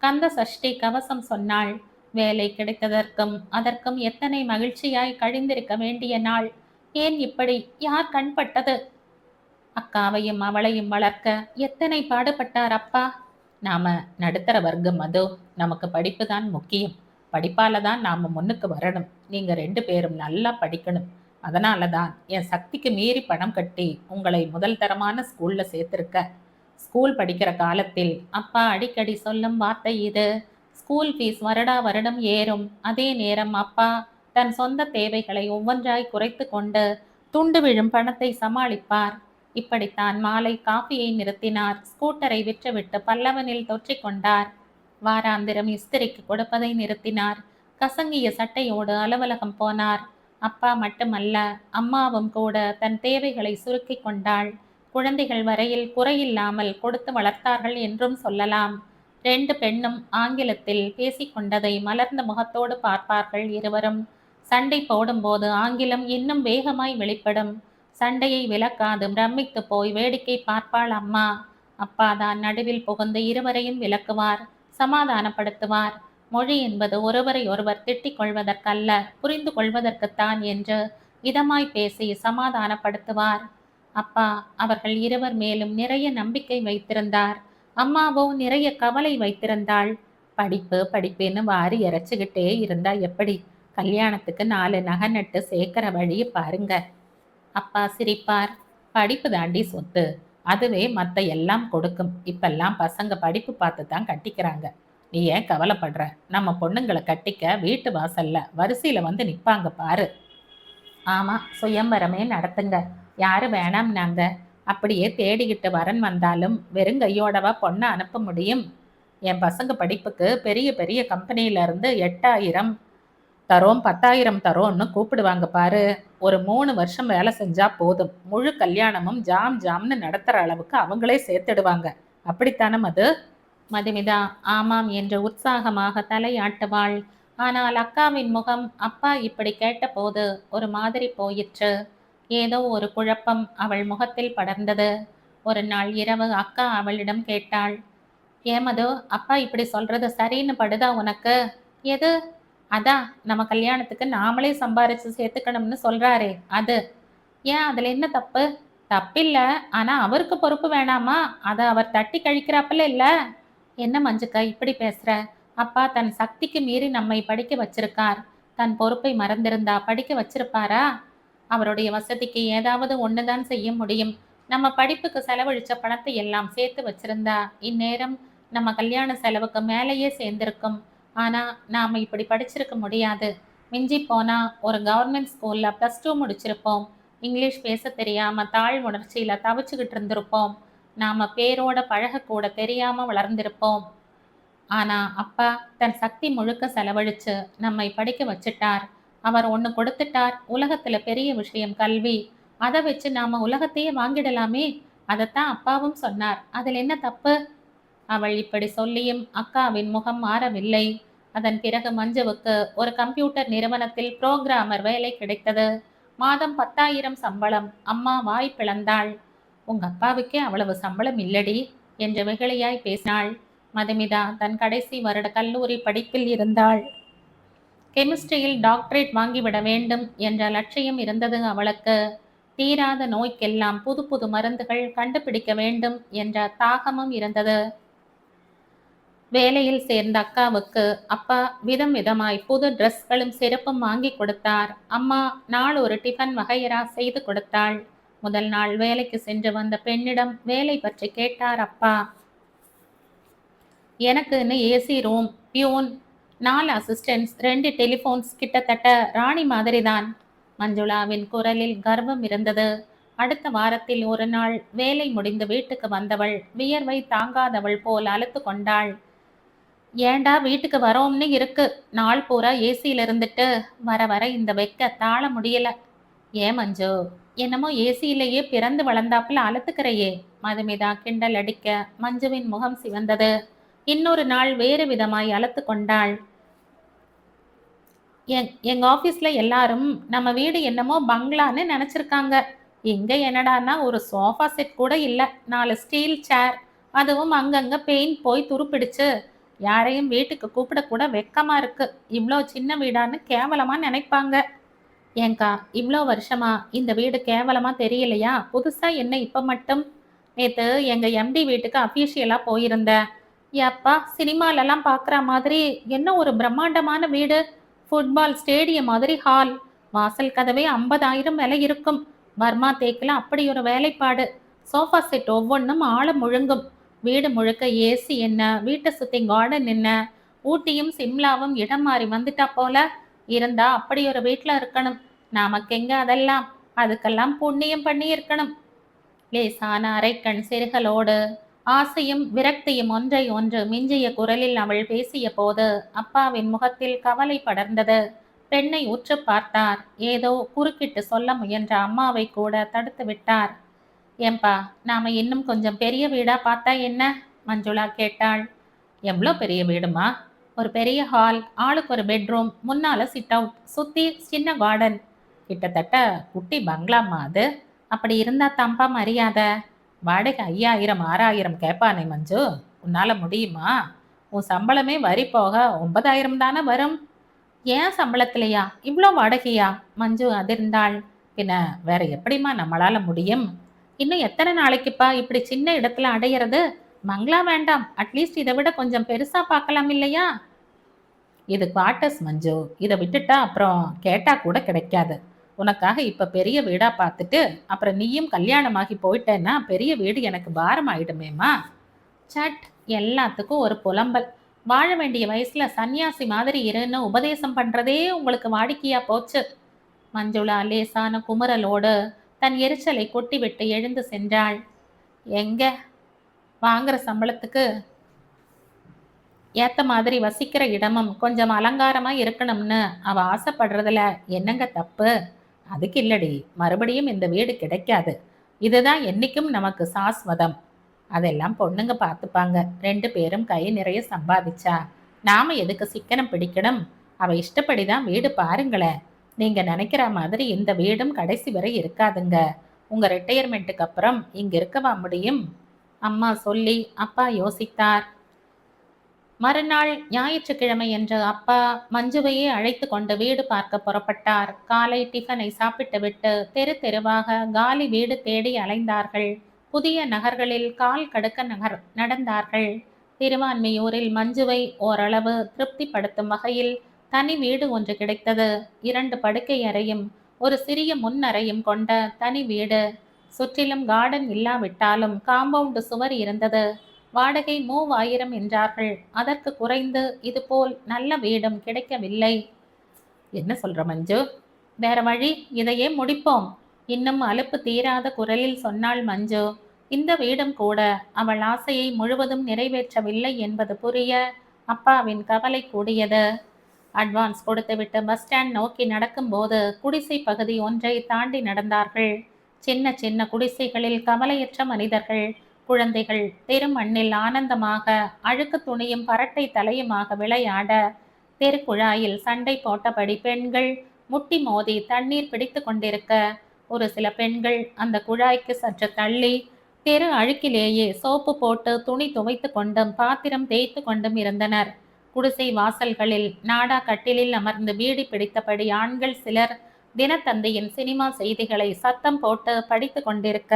கந்த சஷ்டி கவசம் சொன்னாள். வேலை கிடைத்ததற்கும் அதற்கும் எத்தனை மகிழ்ச்சியாய் கழிந்திருக்க வேண்டிய நாள். ஏன் இப்படி? யார் கண்பட்டது? அக்காவையும் அவளையும் வளர்க்க எத்தனை பாடுபட்டார் அப்பா. நாம நடுத்தர வர்க்கம் மது, நமக்கு படிப்பு தான் முக்கியம். படிப்பால தான் நாம முன்னுக்கு வரணும். நீங்க 2 பேரும் நல்லா படிக்கணும். அதனால தான் என் சக்திக்கு மீறி பணம் கட்டி உங்களை முதல் தரமான ஸ்கூல்ல சேர்த்திருக்க. ஸ்கூல் படிக்கிற காலத்தில் அப்பா அடிக்கடி சொல்லும் வார்த்தை இது. ஸ்கூல் ஃபீஸ் வருடா வருடம் ஏறும். அதே நேரம் அப்பா தன் சொந்த தேவைகளை ஒவ்வொன்றாய் குறைத்து கொண்டு துண்டு விழும் பணத்தை சமாளிப்பார். இப்படித்தான் மாலை காஃபியை நிறுத்தினார். ஸ்கூட்டரை விற்றுவிட்டு பல்லவனில் தொற்றிக் கொண்டார். வாராந்திரம் இஸ்திரிக்கு கொடுப்பதை நிறுத்தினார். கசங்கிய சட்டையோடு அலுவலகம் போனார். அப்பா மட்டுமல்ல, அம்மாவும் கூட தன் தேவைகளை சுருக்கி கொண்டாள். குழந்தைகள் வரையில் குறையில்லாமல் கொடுத்து வளர்த்தார்கள் என்றும் சொல்லலாம். 2 பெண்ணும் ஆங்கிலத்தில் பேசிக்கொண்டதை மலர்ந்த முகத்தோடு பார்ப்பார்கள் இருவரும். சண்டை போடும்போது ஆங்கிலம் இன்னும் வேகமாய் வெளிப்படும். சண்டையை விலக்காது பிரமித்து போய் வேடிக்கை பார்ப்பாள் அம்மா. அப்பா தான் நடுவில் புகுந்து இருவரையும் விலக்குவார், சமாதானப்படுத்துவார். மொழி என்பது ஒருவரை ஒருவர் திட்டிக் கொள்வதற்கல்ல, புரிந்து கொள்வதற்குத்தான் என்று இதமாய் பேசி சமாதானப்படுத்துவார். அப்பா அவர்கள் இருவர் மேலும் நிறைய நம்பிக்கை வைத்திருந்தார். அம்மாவோ நிறைய கவலை வைத்திருந்தாள். படிப்பு படிப்புன்னு வாரி இறைச்சிக்கிட்டே இருந்தா எப்படி? கல்யாணத்துக்கு 4 நகை நட்டு சேர்க்கிற வழியை பாருங்க. அப்பா சிரிப்பார். படிப்பு தாண்டி சொத்து, அதுவே மற்ற எல்லாம் கொடுக்கும். இப்பெல்லாம் பசங்க படிப்பு பார்த்து தான் கட்டிக்கிறாங்க. நீ ஏன் கவலைப்படுற? நம்ம பொண்ணுங்களை கட்டிக்க வீட்டு வாசல்ல வரிசையில வந்து நிற்பாங்க பாரு. ஆமா, சுயம்பரமே நடத்துங்க. யாரு வேணாம்னாங்க? அப்படியே தேடிக்கிட்டு வரன் வந்தாலும் வெறுங்கையோடவா பொண்ணை அனுப்ப முடியும்? என் பசங்க படிப்புக்கு பெரிய பெரிய கம்பெனியில இருந்து 8000 தரோம் 10,000 தரோன்னு கூப்பிடுவாங்க பாரு. ஒரு 3 வருஷம் வேலை செஞ்சா போதும், முழு கல்யாணமும் ஜாம் ஜாம்னு நடத்துற அளவுக்கு அவங்களே சேர்த்துடுவாங்க. அப்படித்தானே மது? மதுமிதா ஆமாம் என்று உற்சாகமாக தலையாட்டுவாள். ஆனால் அக்காவின் முகம் அப்பா இப்படி கேட்டபோது ஒரு மாதிரி போயிற்று. ஏதோ ஒரு குழப்பம் அவள் முகத்தில் படர்ந்தது. ஒரு நாள் இரவு அக்கா அவளிடம் கேட்டாள், ஏமது, அப்பா இப்படி சொல்றது சரின்னு படுதா உனக்கு? எது? அதான் நம்ம கல்யாணத்துக்கு நாமளே சம்பாரிச்சு சேர்த்துக்கணும்னு சொல்றாரே அது. ஏன் அதுல என்ன தப்பு? தப்பில்ல, ஆனா அவருக்கு பொறுப்பு வேணாமா? அதை அவர் தட்டி கழிக்கிறாப்புல இல்ல. என்ன மஞ்சுக்கா இப்படி பேசுற? அப்பா தன் சக்திக்கு மீறி நம்மை படிக்க வச்சிருக்கார். தன் பொறுப்பை மறந்திருந்தா படிக்க வச்சிருப்பாரா? அவருடைய வசதிக்கு ஏதாவது ஒண்ணுதான் செய்ய முடியும். நம்ம படிப்புக்கு செலவழிச்ச பணத்தை எல்லாம் சேர்த்து வச்சிருந்தா இந்நேரம் நம்ம கல்யாண செலவுக்கு மேலேயே சேர்ந்திருக்கும். ஆனா நாம இப்படி படிச்சிருக்க முடியாது. மிஞ்சி போனா ஒரு கவர்மெண்ட் ஸ்கூல்ல +2 முடிச்சிருப்போம். இங்கிலீஷ் பேச தெரியாம தாழ் உணர்ச்சியில தவிச்சுக்கிட்டு இருந்திருப்போம். நாம பேரோட பழகக்கூட தெரியாம வளர்ந்திருப்போம். ஆனா அப்பா தன் சக்தி முழுக்க செலவழிச்சு நம்மை படிக்க வச்சிட்டார். அவர் ஒண்ணு கொடுத்துட்டார். உலகத்துல பெரிய விஷயம் கல்வி. அதை வச்சு நாம உலகத்தையே வாங்கிடலாமே. அதைத்தான் அப்பாவும் சொன்னார். அதில் என்ன தப்பு? அவள் இப்படி சொல்லியும் அக்காவின் முகம் மாறவில்லை. அதன் பிறகு மஞ்சுவுக்கு ஒரு கம்ப்யூட்டர் நிறுவனத்தில் புரோகிராமர் வேலை கிடைத்தது. மாதம் 10,000 சம்பளம். அம்மா வாய் பிளந்தாள். உங்க அப்பாவுக்கே அவ்வளவு சம்பளம் இல்லடி என்று வெகுளியாய் பேசினாள். மதுமிதா தன் கடைசி வருட கல்லூரி படிப்பில் இருந்தாள். கெமிஸ்ட்ரியில் டாக்டரேட் வாங்கிவிட வேண்டும் என்ற லட்சியம் இருந்தது அவளுக்கு. தீராத நோய்க்கெல்லாம் புது புது மருந்துகள் கண்டுபிடிக்க வேண்டும் என்ற தாகமும் இருந்தது. வேலையில் சேர்ந்த அக்காவுக்கு அப்பா விதம் விதமாய் புது ட்ரெஸ்களும் செருப்பும் வாங்கி கொடுத்தார். அம்மா நாள் ஒரு டிஃபன் வகையரா செய்து கொடுத்தாள். முதல் நாள் வேலைக்கு சென்று வந்த பெண்ணிடம் வேலை பற்றி கேட்டார் அப்பா. எனக்குன்னு AC room, peon, 4 assistants, 2 telephones, கிட்டத்தட்ட ராணி மாதிரிதான். மஞ்சுளாவின் குரலில் கர்வம் இருந்தது. அடுத்த வாரத்தில் ஒரு நாள் வேலை முடிந்து வீட்டுக்கு வந்தவள் வியர்வை தாங்காதவள் போல் அலுத்து கொண்டாள். ஏண்டா வீட்டுக்கு வரோம்னு இருக்கு. நாள் பூரா ஏசியில இருந்துட்டு வர வர இந்த வெக்க தாழ முடியல. ஏன் மஞ்சு, என்னமோ ஏசியிலேயே பிறந்து வளர்ந்தாப்புல அழுத்துக்கிறையே. மதுமிதா கிண்டல் அடிக்க மஞ்சுவின் முகம் சிவந்தது. இன்னொரு நாள் வேறு விதமாய் அழுத்து கொண்டாள். எங்க ஆபீஸ்ல எல்லாரும் நம்ம வீடு என்னமோ பங்களான்னு நினைச்சிருக்காங்க. இங்க என்னடான்னா ஒரு சோஃபா செட் கூட இல்ல. 4 ஸ்டீல் சேர், அதுவும் அங்கங்க பெயிண்ட் போய் துருப்பிடிச்சு. யாரையும் வீட்டுக்கு கூப்பிட கூட வெக்கமா இருக்கு. இவ்வளோ சின்ன வீடான்னு கேவலமா நினைப்பாங்க. ஏங்கா, இவ்வளோ வருஷமா இந்த வீடு கேவலமா தெரியலையா? புதுசா என்ன இப்ப மட்டும்? நேத்து எங்க எம்டி வீட்டுக்கு அபிஷியலா போயிருந்தேன். எப்பா, சினிமாலெல்லாம் பார்க்குற மாதிரி என்ன ஒரு பிரம்மாண்டமான வீடு. ஃபுட்பால் ஸ்டேடியம் மாதிரி ஹால். வாசல் கதவே 50,000 விலை இருக்கும். பர்மா தேக்கில் அப்படி ஒரு வேலைப்பாடு. சோஃபா செட் ஒவ்வொன்றும் ஆழ முழுங்கும். வீடு முழுக்க ஏசி என்ன, வீட்டை சுற்றி கார்டன் என்ன. ஊட்டியும் சிம்லாவும் இடம் மாறி வந்துட்டா போல. இருந்தா அப்படி ஒரு வீட்டில் இருக்கணும். நமக்கெங்க அதெல்லாம்? அதுக்கெல்லாம் புண்ணியம் பண்ணி இருக்கணும். லேசான அரைக்கண் சிறுகளோடு ஆசையும் விரக்தியும் ஒன்றை ஒன்று மிஞ்சிய குரலில் அவள் பேசிய போது அப்பாவின் முகத்தில் கவலை படர்ந்தது. பெண்ணை உற்று பார்த்தார். ஏதோ குறுக்கிட்டு சொல்ல முயன்ற அம்மாவை கூட தடுத்து விட்டார். ஏம்பா, நாம இன்னும் கொஞ்சம் பெரிய வீடா பார்த்தா என்ன? மஞ்சுளா கேட்டாள். எவ்வளோ பெரிய வீடுமா? ஒரு பெரிய ஹால், ஆளுக்கு ஒரு பெட்ரூம், முன்னால சிட் அவுட், சுத்தி சின்ன கார்டன். கிட்டத்தட்ட குட்டி பங்களாமா அது. அப்படி இருந்தா தம்பா மரியாதை. வாடகை 5,000 6,000 கேட்பானே மஞ்சு, உன்னால முடியுமா? உன் சம்பளமே வரி போக 9,000 தானே வரும். ஏன் சம்பளத்திலையா இவ்வளோ வாடகையா? மஞ்சு அதிர்ந்தாள். பின்ன வேற எப்படிமா நம்மளால முடியும்? இன்னும் எத்தனை நாளைக்குப்பா இப்படி சின்ன இடத்துல அடையிறது? பங்களா வேண்டாம், அட்லீஸ்ட் இதை விட கொஞ்சம் பெருசா பார்க்கலாம் இல்லையா? இது குவார்ட்டர்ஸ் மஞ்சு. இதை விட்டுட்டா அப்புறம் கேட்டா கூட கிடைக்காது. உனக்காக இப்ப பெரிய வீடா பார்த்துட்டு அப்புறம் நீயும் கல்யாணமாகி போயிட்டேன்னா பெரிய வீடு எனக்கு பாரம் ஆயிடுமேமா. சட், எல்லாத்துக்கும் ஒரு புலம்பல். வாழ வேண்டிய வயசுல சன்னியாசி மாதிரி இருன்னு உபதேசம் பண்றதே உங்களுக்கு வாடிக்கையா போச்சு. மஞ்சுளா லேசான குமுறலோடு தன் எரிச்சலை கொட்டிவிட்டு எழுந்து சென்றாள். எங்க, வாங்குற சம்பளத்துக்கு ஏத்த மாதிரி வசிக்கிற இடமும் கொஞ்சம் அலங்காரமா இருக்கணும்னு அவ ஆசைப்படுறதுல என்னங்க தப்பு? அதுக்கு இல்லடி, மறுபடியும் இந்த வீடு கிடைக்காது. இதுதான் என்னைக்கும் நமக்கு சாஸ்வதம். அதெல்லாம் பொண்ணுங்க பார்த்துப்பாங்க. 2 பேரும் கை நிறைய சம்பாதிச்சா நாம எதுக்கு சிக்கனம் பிடிக்கணும்? அவ இஷ்டப்படிதான் வீடு பாருங்களேன். நீங்க நினைக்கிற மாதிரி இந்த வீடும் கடைசி வரை இருக்காதுங்க. உங்க ரிட்டையர்மெண்ட்டுக்கு அப்புறம் இங்க இருக்கவா முடியும்? அம்மா சொல்லி அப்பா யோசித்தார். மறுநாள் ஞாயிற்றுக்கிழமை என்று அப்பா மஞ்சுவையே அழைத்து கொண்டு வீடு பார்க்க புறப்பட்டார். காலை டிஃபனை சாப்பிட்டுவிட்டு தெரு தெருவாக காலி வீடு தேடி அலைந்தார்கள். புதிய நகர்களில் கால் கடுக்க நடந்தார்கள். திருவான்மையூரில் மஞ்சுவை ஓரளவு திருப்திப்படுத்தும் வகையில் தனி வீடு ஒன்று கிடைத்தது. 2 படுக்கை அறையும் ஒரு சிறிய முன் அறையும் கொண்ட தனி வீடு. சுற்றிலும் கார்டன் இல்லாவிட்டாலும் காம்பவுண்டு சுவர் இருந்தது. வாடகை 3,000 என்றார்கள். அதற்கு குறைந்து இதுபோல் நல்ல வீடும் கிடைக்கவில்லை. என்ன சொல்ற மஞ்சு? வேற வழி, இதையே முடிப்போம். இன்னும் அலுப்பு தீராத குரலில் சொன்னாள் மஞ்சு. இந்த வீடும் கூட அவள் ஆசையை முழுவதும் நிறைவேற்றவில்லை என்பது புரிய அப்பாவின் கவலை கூடியது. அட்வான்ஸ் கொடுத்துவிட்டு பஸ் ஸ்டாண்ட் நோக்கி நடக்கும்போது குடிசை பகுதி ஒன்றை தாண்டி நடந்தார்கள். சின்ன சின்ன குடிசைகளில் கவலையற்ற மனிதர்கள், குழந்தைகள் தெருமண்ணில் ஆனந்தமாக அழுக்கு துணியும் பரட்டை தலையுமாக விளையாட, தெருக்குழாயில் சண்டை போட்டபடி பெண்கள் முட்டி மோதி தண்ணீர் பிடித்து கொண்டிருக்க, ஒரு சில பெண்கள் அந்த குழாய்க்கு சற்று தள்ளி தெரு அழுக்கிலேயே சோப்பு போட்டு துணி துவைத்து கொண்டும் பாத்திரம் தேய்த்து கொண்டும் இருந்தனர். குடிசை வாசல்களில் நாடா கட்டிலில் அமர்ந்து பீடி பிடித்தபடி ஆண்கள் சிலர் தினத்தந்தியின் சினிமா செய்திகளை சத்தம் போட்டு படித்து கொண்டிருக்க,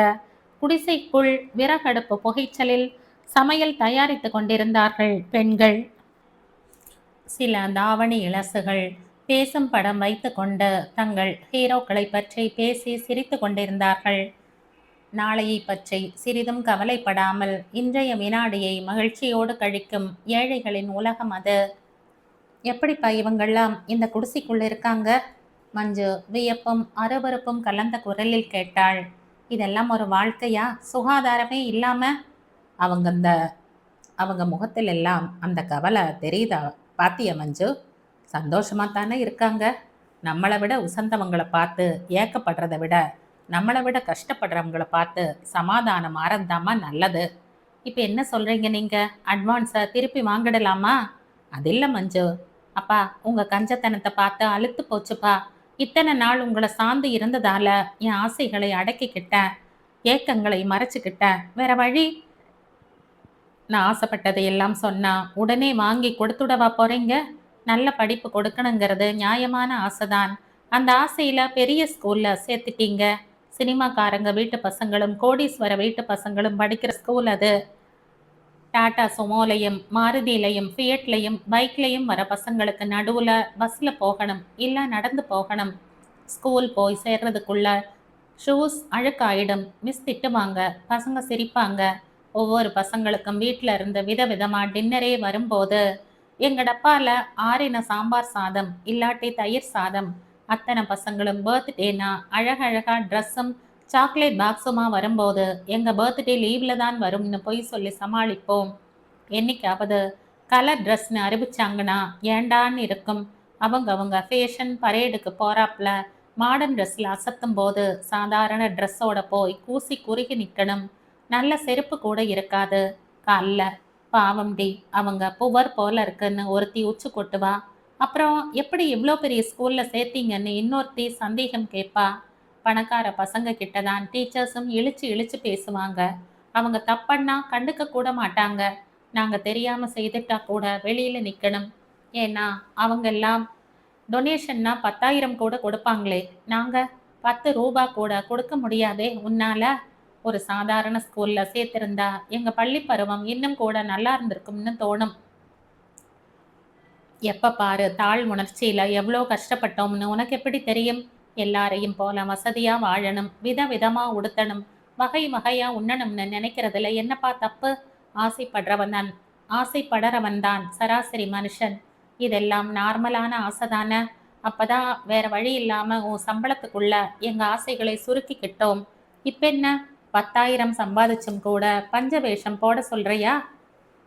குடிசைக்குள் விறகடுப்பு புகைச்சலில் சமையல் தயாரித்து கொண்டிருந்தார்கள் பெண்கள். சில தாவணி இளசுகள் பேசும் படம் வைத்து கொண்டு தங்கள் ஹீரோக்களை பற்றி பேசி சிரித்து கொண்டிருந்தார்கள். நாளையை பற்றி சிறிதும் கவலைப்படாமல் இன்றைய வினாடியை மகிழ்ச்சியோடு கழிக்கும் ஏழைகளின் உலகம் அது. எப்படிப்பா இவங்கெல்லாம் இந்த குடிசைக்குள்ள இருக்காங்க? மஞ்சு வியப்பும் அருவருப்பும் கலந்த குரலில் கேட்டாள். இதெல்லாம் ஒரு வாழ்க்கையா? சுகாதாரமே இல்லாம? அவங்க முகத்தில் எல்லாம் அந்த கவலை தெரியுதா? பாத்திய மஞ்சு, சந்தோஷமா தானே இருக்காங்க. நம்மளை விட உசந்தவங்களை பார்த்து ஏக்கப்படுறதை விட நம்மளை விட கஷ்டப்படுறவங்களை பார்த்து சமாதானம் ஆறந்தாமா நல்லது. இப்போ என்ன சொல்றீங்க நீங்க? அட்வான்ஸை திருப்பி வாங்கிடலாமா? அது இல்லை மஞ்சு. அப்பா, உங்க கஞ்சத்தனத்தை பார்த்து அழுத்து போச்சுப்பா. இத்தனை நாள் உங்களை சார்ந்து இருந்ததால என் ஆசைகளை அடக்கிக்கிட்டேன், ஏக்கங்களை மறைச்சிக்கிட்டேன். வேற வழி? நான் ஆசைப்பட்டதையெல்லாம் சொன்னா உடனே வாங்கி கொடுத்துடவா போறீங்க? நல்ல படிப்பு கொடுக்கணுங்கிறது நியாயமான ஆசைதான். அந்த ஆசையில பெரிய ஸ்கூல்ல சேர்த்துட்டீங்க. சினிமாக்காரங்க வீட்டு பசங்களும் கோடீஸ்வர வீட்டு பசங்களும் படிக்கிற ஸ்கூல் அது. டாடா சுமோலையும் மாருதியிலையும் ஃபியட்லையும் பைக்லையும் வர பசங்களுக்கு நடுவில் பஸ்ஸில் போகணும், இல்லை நடந்து போகணும். ஸ்கூல் போய் சேர்றதுக்குள்ள ஷூஸ் அழுக்காயிடும். மிஸ் திட்டுவாங்க, பசங்க சிரிப்பாங்க. ஒவ்வொரு பசங்களுக்கும் வீட்டில் இருந்து விதவிதமாக டின்னரே வரும்போது எங்கடப்பால ஆறின சாம்பார் சாதம் இல்லாட்டி தயிர் சாதம். அத்தனை பசங்களும் பர்த்டேனா அழகழகா ட்ரெஸ்ஸும் சாக்லேட் பாக்ஸுமா வரும்போது எங்கள் பர்த்டே லீவில் தான் வரும்னு பொய் சொல்லி சமாளிப்போம். என்னைக்காவது கலர் ட்ரெஸ்ன்னு அறிவிச்சாங்கன்னா ஏண்டான்னு இருக்கும். அவங்க ஃபேஷன் பரேடுக்கு போகிறாப்புல மாடர்ன் ட்ரெஸ்ஸில் அசத்தும் போது சாதாரண ட்ரெஸ்ஸோட போய் கூசி குறுகி நிற்கணும். நல்ல செருப்பு கூட இருக்காது காலில். பாவம்டி, அவங்க புவர் போல இருக்குன்னு ஒருத்தி உச்சு கொட்டுவா. அப்புறம் எப்படி இவ்வளோ பெரிய ஸ்கூலில் சேர்த்தீங்கன்னு இன்னொருத்தி சந்தேகம் கேட்பா. பணக்கார பசங்க கிட்ட தான் டீச்சர்ஸும் இழிச்சு இழிச்சு பேசுவாங்க. அவங்க தப்பண்ணா கண்டுக்க கூட மாட்டாங்க. நாங்கள் தெரியாமல் செய்துட்டா கூட வெளியில் நிற்கணும். ஏன்னா அவங்க எல்லாம் டொனேஷன்னா 10,000 கூட கொடுப்பாங்களே. நாங்கள் 10 ரூபா கூட கொடுக்க முடியாதே உன்னால. ஒரு சாதாரண ஸ்கூலில் சேர்த்திருந்தா எங்கள் பள்ளி பருவம் இன்னும் கூட நல்லா இருந்திருக்கும்னு தோணும். எப்போ பாரு தாழ் உணர்ச்சியில் எவ்வளோ கஷ்டப்பட்டோம்னு உனக்கு எப்படி தெரியும்? எல்லாரையும் போல வசதியாக வாழணும், விதவிதமாக உடுத்தணும், வகை வகையாக உண்ணணும்னு நினைக்கிறதுல என்னப்பா தப்பு? ஆசைப்படுறவன் தான் சராசரி மனுஷன். இதெல்லாம் நார்மலான ஆசை தானே. அப்போதான் வேற வழி இல்லாமல் உன் சம்பளத்துக்குள்ள எங்கள் ஆசைகளை சுருக்கிக்கிட்டோம். இப்போ என்ன 10,000 சம்பாதிச்சும் கூட பஞ்ச வேஷம் போட சொல்றியா?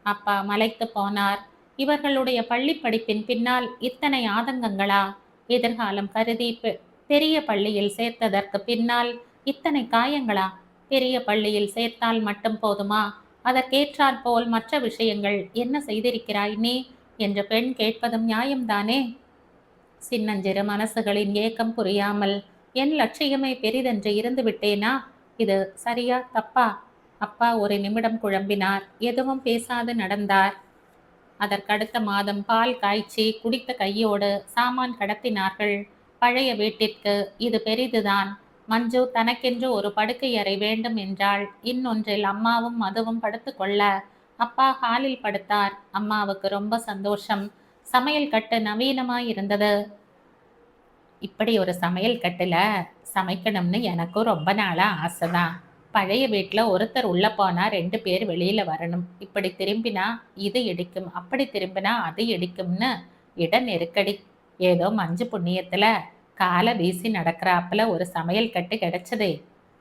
அப்பா மலைத்து போனார். இவர்களுடைய பள்ளி படிப்பின் பின்னால் இத்தனை ஆதங்கங்களா? எதிர்காலம் கருதி பெரிய பள்ளியில் சேர்த்ததற்கு பின்னால் இத்தனை காயங்களா? பெரிய பள்ளியில் சேர்த்தால் மட்டும் போதுமா? அதற்கேற்றாற் போல் மற்ற விஷயங்கள் என்ன செய்திருக்கிறாய் நீ என்று பெண் கேட்பதும் நியாயம்தானே? சின்னஞ்சிறு மனசுகளின் ஏக்கம் புரியாமல் என் லட்சியமே பெரிதென்று இருந்து விட்டேனா? இது சரியா தப்பா? அப்பா ஒரு நிமிடம் குழம்பினார். எதுவும் பேசாது நடந்தார். அதற்கடுத்த மாதம் பால் காய்ச்சி குடித்த கையோடு சாமான் கடத்தினார்கள் பழைய வீட்டிற்கு. இது பெரிதுதான். மஞ்சு தனக்கென்று ஒரு படுக்கை அறை வேண்டும் என்றாள். இன்னொன்றில் அம்மாவும் மதுவும் படுத்துக்கொள்ள அப்பா ஹாலில் படுத்தார். அம்மாவுக்கு ரொம்ப சந்தோஷம். சமையல் கட்டு நவீனமாய் இருந்தது. இப்படி ஒரு சமையல் கட்டுல சமைக்கணும்னு எனக்கும் ரொம்ப நாளா ஆசைதான். பழைய வீட்டில் ஒருத்தர் உள்ள போனா 2 பேர் வெளியில வரணும். இப்படி திரும்பினா இது இடிக்கும், அப்படி திரும்பினா அது இடிக்கும்னு இட நெருக்கடி. ஏதோ மஞ்சு புண்ணியத்துல காலை வீசி நடக்கிறாப்புல ஒரு சமையல் கட்டு கிடைச்சதே.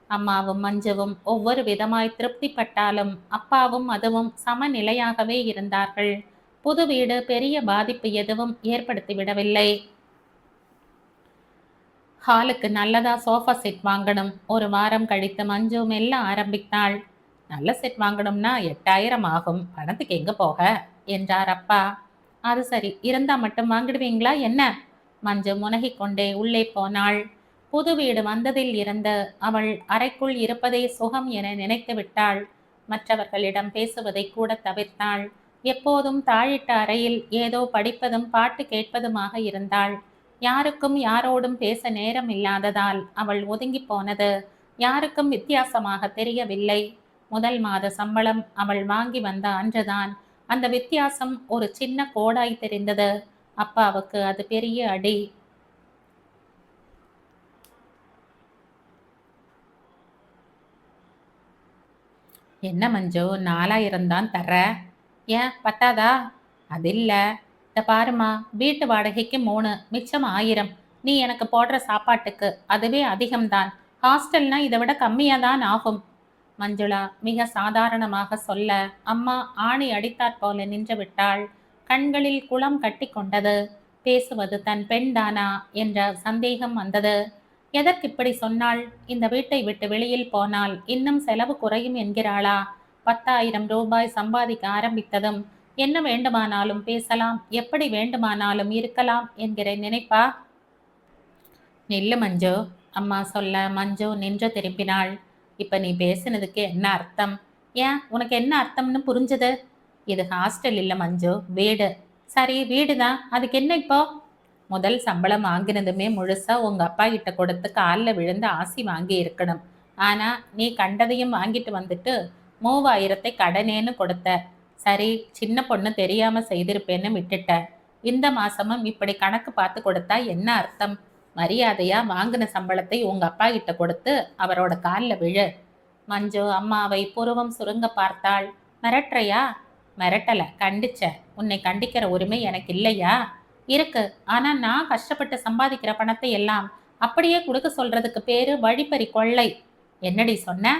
அம்மாவும் மஞ்சுவும் ஒவ்வொரு விதமாய் திருப்திப்பட்டாலும் அப்பாவும் அதுவும் சமநிலையாகவே இருந்தார்கள். புது வீடு பெரிய பாதிப்பு எதுவும் ஏற்படுத்தி விடவில்லை. ஹாலுக்கு நல்லதா சோஃபா செட் வாங்கணும். ஒரு வாரம் கழித்து மஞ்சு மெல்ல ஆரம்பித்தாள். நல்ல செட் வாங்கணும்னா 8,000 ஆகும், பணத்துக்கு எங்க போக என்றார் அப்பா. அது சரி, இருந்தா மட்டும் வாங்கிடுவீங்களா என்ன? மஞ்சு முனகிக் கொண்டே உள்ளே போனாள். புது வீடு வந்ததில் இருந்து அவள் அறைக்குள் இருப்பதே சுகம் என நினைத்து விட்டாள். மற்றவர்களிடம் பேசுவதை கூட தவிர்த்தாள். எப்போதும் தாழிட்ட அறையில் ஏதோ படிப்பதும் பாட்டு கேட்பதுமாக இருந்தாள். யாருக்கும் யாரோடும் பேச நேரம் இல்லாததால் அவள் ஒதுங்கி போனது யாருக்கும் வித்தியாசமாக தெரியவில்லை. முதல் மாத சம்பளம் அவள் வாங்கி வந்த அன்றுதான் அந்த வித்தியாசம் ஒரு சின்ன கோடாய் தெரிந்தது. அப்பாவுக்கு அது பெரிய அடி. என்ன மஞ்சு, 4000 தான் தர்ற? ஏன் பத்தாதா? அது இல்ல. இத பாருமா, வீட்டு வாடகைக்கு 3, மிச்சம் 1000. நீ எனக்கு போடுற சாப்பாட்டுக்கு அதுவே அதிகம்தான். ஹாஸ்டல்னா இதை விட கம்மியா தான் ஆகும். மஞ்சுளா மிக சாதாரணமாக சொல்ல அம்மா ஆணி அடித்தாற் போல நின்று விட்டாள். கண்களில் குளம் கட்டி கொண்டது. பேசுவது தன் பெண் தானா என்ற சந்தேகம் வந்தது. எதற்கு இப்படி சொன்னாள்? இந்த வீட்டை விட்டு வெளியில் போனால் இன்னும் செலவு குறையும் என்கிறாளா? 10,000 ரூபாய் சம்பாதிக்க ஆரம்பித்ததும் என்ன வேண்டுமானாலும் பேசலாம், எப்படி வேண்டுமானாலும் இருக்கலாம் என்கிற நினைப்பா? நில்லு மஞ்சு, அம்மா சொல்ல மஞ்சு நின்று திரும்பினாள். இப்ப நீ பேசுனதுக்கு என்ன அர்த்தம்? ஏன், உனக்கு என்ன அர்த்தம்னு புரிஞ்சது? இது ஹாஸ்டல் இல்ல மஞ்சு, வீடு. சரி, வீடுதான், அதுக்கு என்ன இப்போ? முதல் சம்பளம் வாங்கினதுமே முழுசா உங்க அப்பா கிட்ட கொடுத்து காலில் விழுந்து ஆசி வாங்கி இருக்கணும். ஆனா நீ கண்டதையும் வாங்கிட்டு வந்துட்டு 3000 கடனேன்னு கொடுத்த. சரி, சின்ன பொண்ணு தெரியாம செய்திருப்பேன்னு விட்டுட்ட. இந்த மாசமும் இப்படி கணக்கு பார்த்து கொடுத்தா என்ன அர்த்தம்? மரியாதையா வாங்கின சம்பளத்தை உங்க அப்பா கிட்ட கொடுத்து அவரோட காலில் விழு. மஞ்சு அம்மாவை புருவம் சுருங்க பார்த்தாள். மிரட்டுறையா? மிரட்டல, கண்டிச்ச. உன்னை கண்டிக்கிற உரிமை எனக்கு இல்லையா? இருக்கு. ஆனா நான் கஷ்டப்பட்டு சம்பாதிக்கிற பணத்தை எல்லாம் அப்படியே கொடுக்க சொல்றதுக்கு பேரு வழிப்பறி கொள்ளை. என்னடி சொன்ன?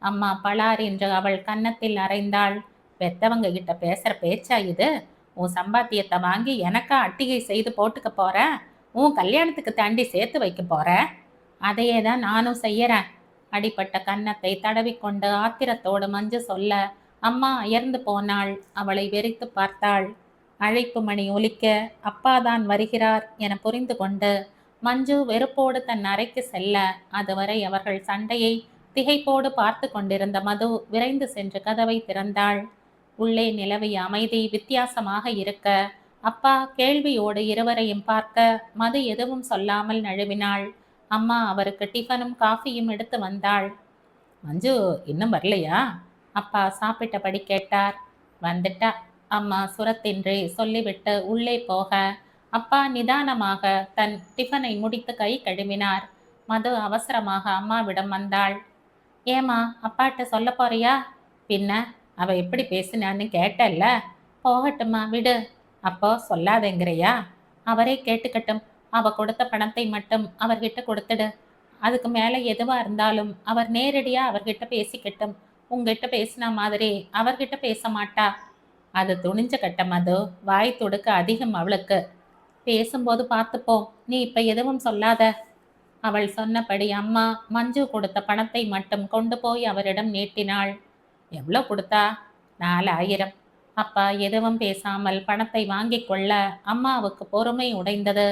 அம்மா பலார் என்று அவள் கன்னத்தில் அறைந்தாள். பெத்தவங்க கிட்ட பேசுற பேச்சா இது? உன் சம்பாத்தியத்தை வாங்கி எனக்கா அட்டிகை செய்து போட்டுக்க போற? உன் கல்யாணத்துக்கு தாண்டி சேர்த்து வைக்க போற? அதையே தான் நானும் செய்யறேன். அடிப்பட்ட கன்னத்தை தடவிக்கொண்டு ஆத்திரத்தோடு மஞ்சு சொல்ல அம்மா அயர்ந்து போனாள். அவளை வெறித்து பார்த்தாள். அழைப்பு மணி ஒலிக்க அப்பாதான் வருகிறார் என புரிந்து கொண்டு மஞ்சு வெறுப்போடு தன் அறைக்கு செல்ல அதுவரை அவர்கள் சண்டையை திகைப்போடு பார்த்து கொண்டிருந்த மது விரைந்து சென்று கதவை திறந்தாள். உள்ளே நிலவிய அமைதி வித்தியாசமாக இருக்க அப்பா கேள்வியோடு இருவரையும் பார்க்க மது எதுவும் சொல்லாமல் நழுவினாள். அம்மா அவருக்கு டிஃபனும் காஃபியும் எடுத்து வந்தாள். மஞ்சு இன்னும் வரலையா? அப்பா சாப்பிட்டபடி கேட்டார். வந்துட்டா, அம்மா சுரத்தின்றி சொல்லிவிட்டு உள்ளே போக அப்பா நிதானமாக தன் டிஃபனை முடித்து கை கழுவினார். மது அவசரமாக அம்மாவிடம் வந்தாள். ஏமா, அப்பாட்ட சொல்ல போறியா? பின்ன அவ எப்படி பேசினான்னு கேட்டல்ல. போகட்டுமா, விடு. அப்போ சொல்லாதேங்கிறையா? அவரே கேட்டுக்கட்டும். அவ கொடுத்த பணத்தை மட்டும் அவர்கிட்ட கொடுத்துடு. அதுக்கு மேலே எதுவா இருந்தாலும் அவர் நேரடியா அவர்கிட்ட பேசிக்கட்டும். உங்ககிட்ட பேசின மாதிரி அவர்கிட்ட பேச மாட்டா. அது துணிஞ்ச கட்டம். அது வாய் துடுக்க அதிகம் அவளுக்கு. பேசும்போது பார்த்துப்போம். நீ இப்ப எதுவும் சொல்லாத. அவள் சொன்னபடி அம்மா மஞ்சு கொடுத்த பணத்தை மட்டும் கொண்டு போய் அவரிடம் நீட்டினாள். எவ்வளோ கொடுத்தா? 4000. அப்பா எதுவும் பேசாமல் பணத்தை வாங்கி கொள்ள அம்மாவுக்கு பொறுமை உடைந்தது.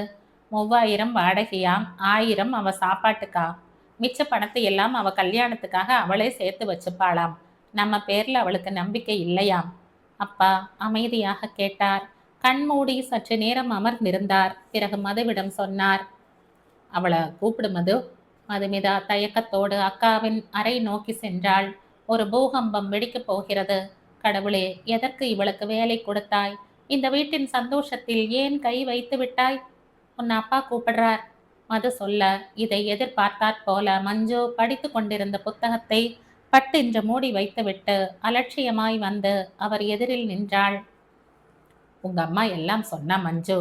3000 வாடகையாம், 1000 அவ சாப்பாட்டுக்கா. மிச்ச பணத்தை எல்லாம் அவ கல்யாணத்துக்காக அவளே சேர்த்து வச்சுப்பாளாம். நம்ம பேர்ல அவளுக்கு நம்பிக்கை இல்லையாம். அப்பா அமைதியாக கேட்டார். கண்மூடி சற்று நேரம் அமர்ந்திருந்தார். பிறகு மதுவிடம் சொன்னார். அவளை கூப்பிடு மது. மதுமிதா தயக்கத்தோடு அக்காவின் அறை நோக்கி சென்றாள். ஒரு பூகம்பம் வெடிக்கப் போகிறது. கடவுளே, எதற்கு இவளுக்கு வேலை கொடுத்தாய்? இந்த வீட்டின் சந்தோஷத்தில் ஏன் கை வைத்து விட்டாய்? உன் அப்பா கூப்பிடுறார். மது சொல்ல இதை எதிர்பார்த்தாற் போல மஞ்சு படித்து கொண்டிருந்த புத்தகத்தை பட்டென்று மூடி வைத்துவிட்டு அலட்சியமாய் வந்து அவர் எதிரில் நின்றாள். உங்க அம்மா எல்லாம் சொன்னா மஞ்சு.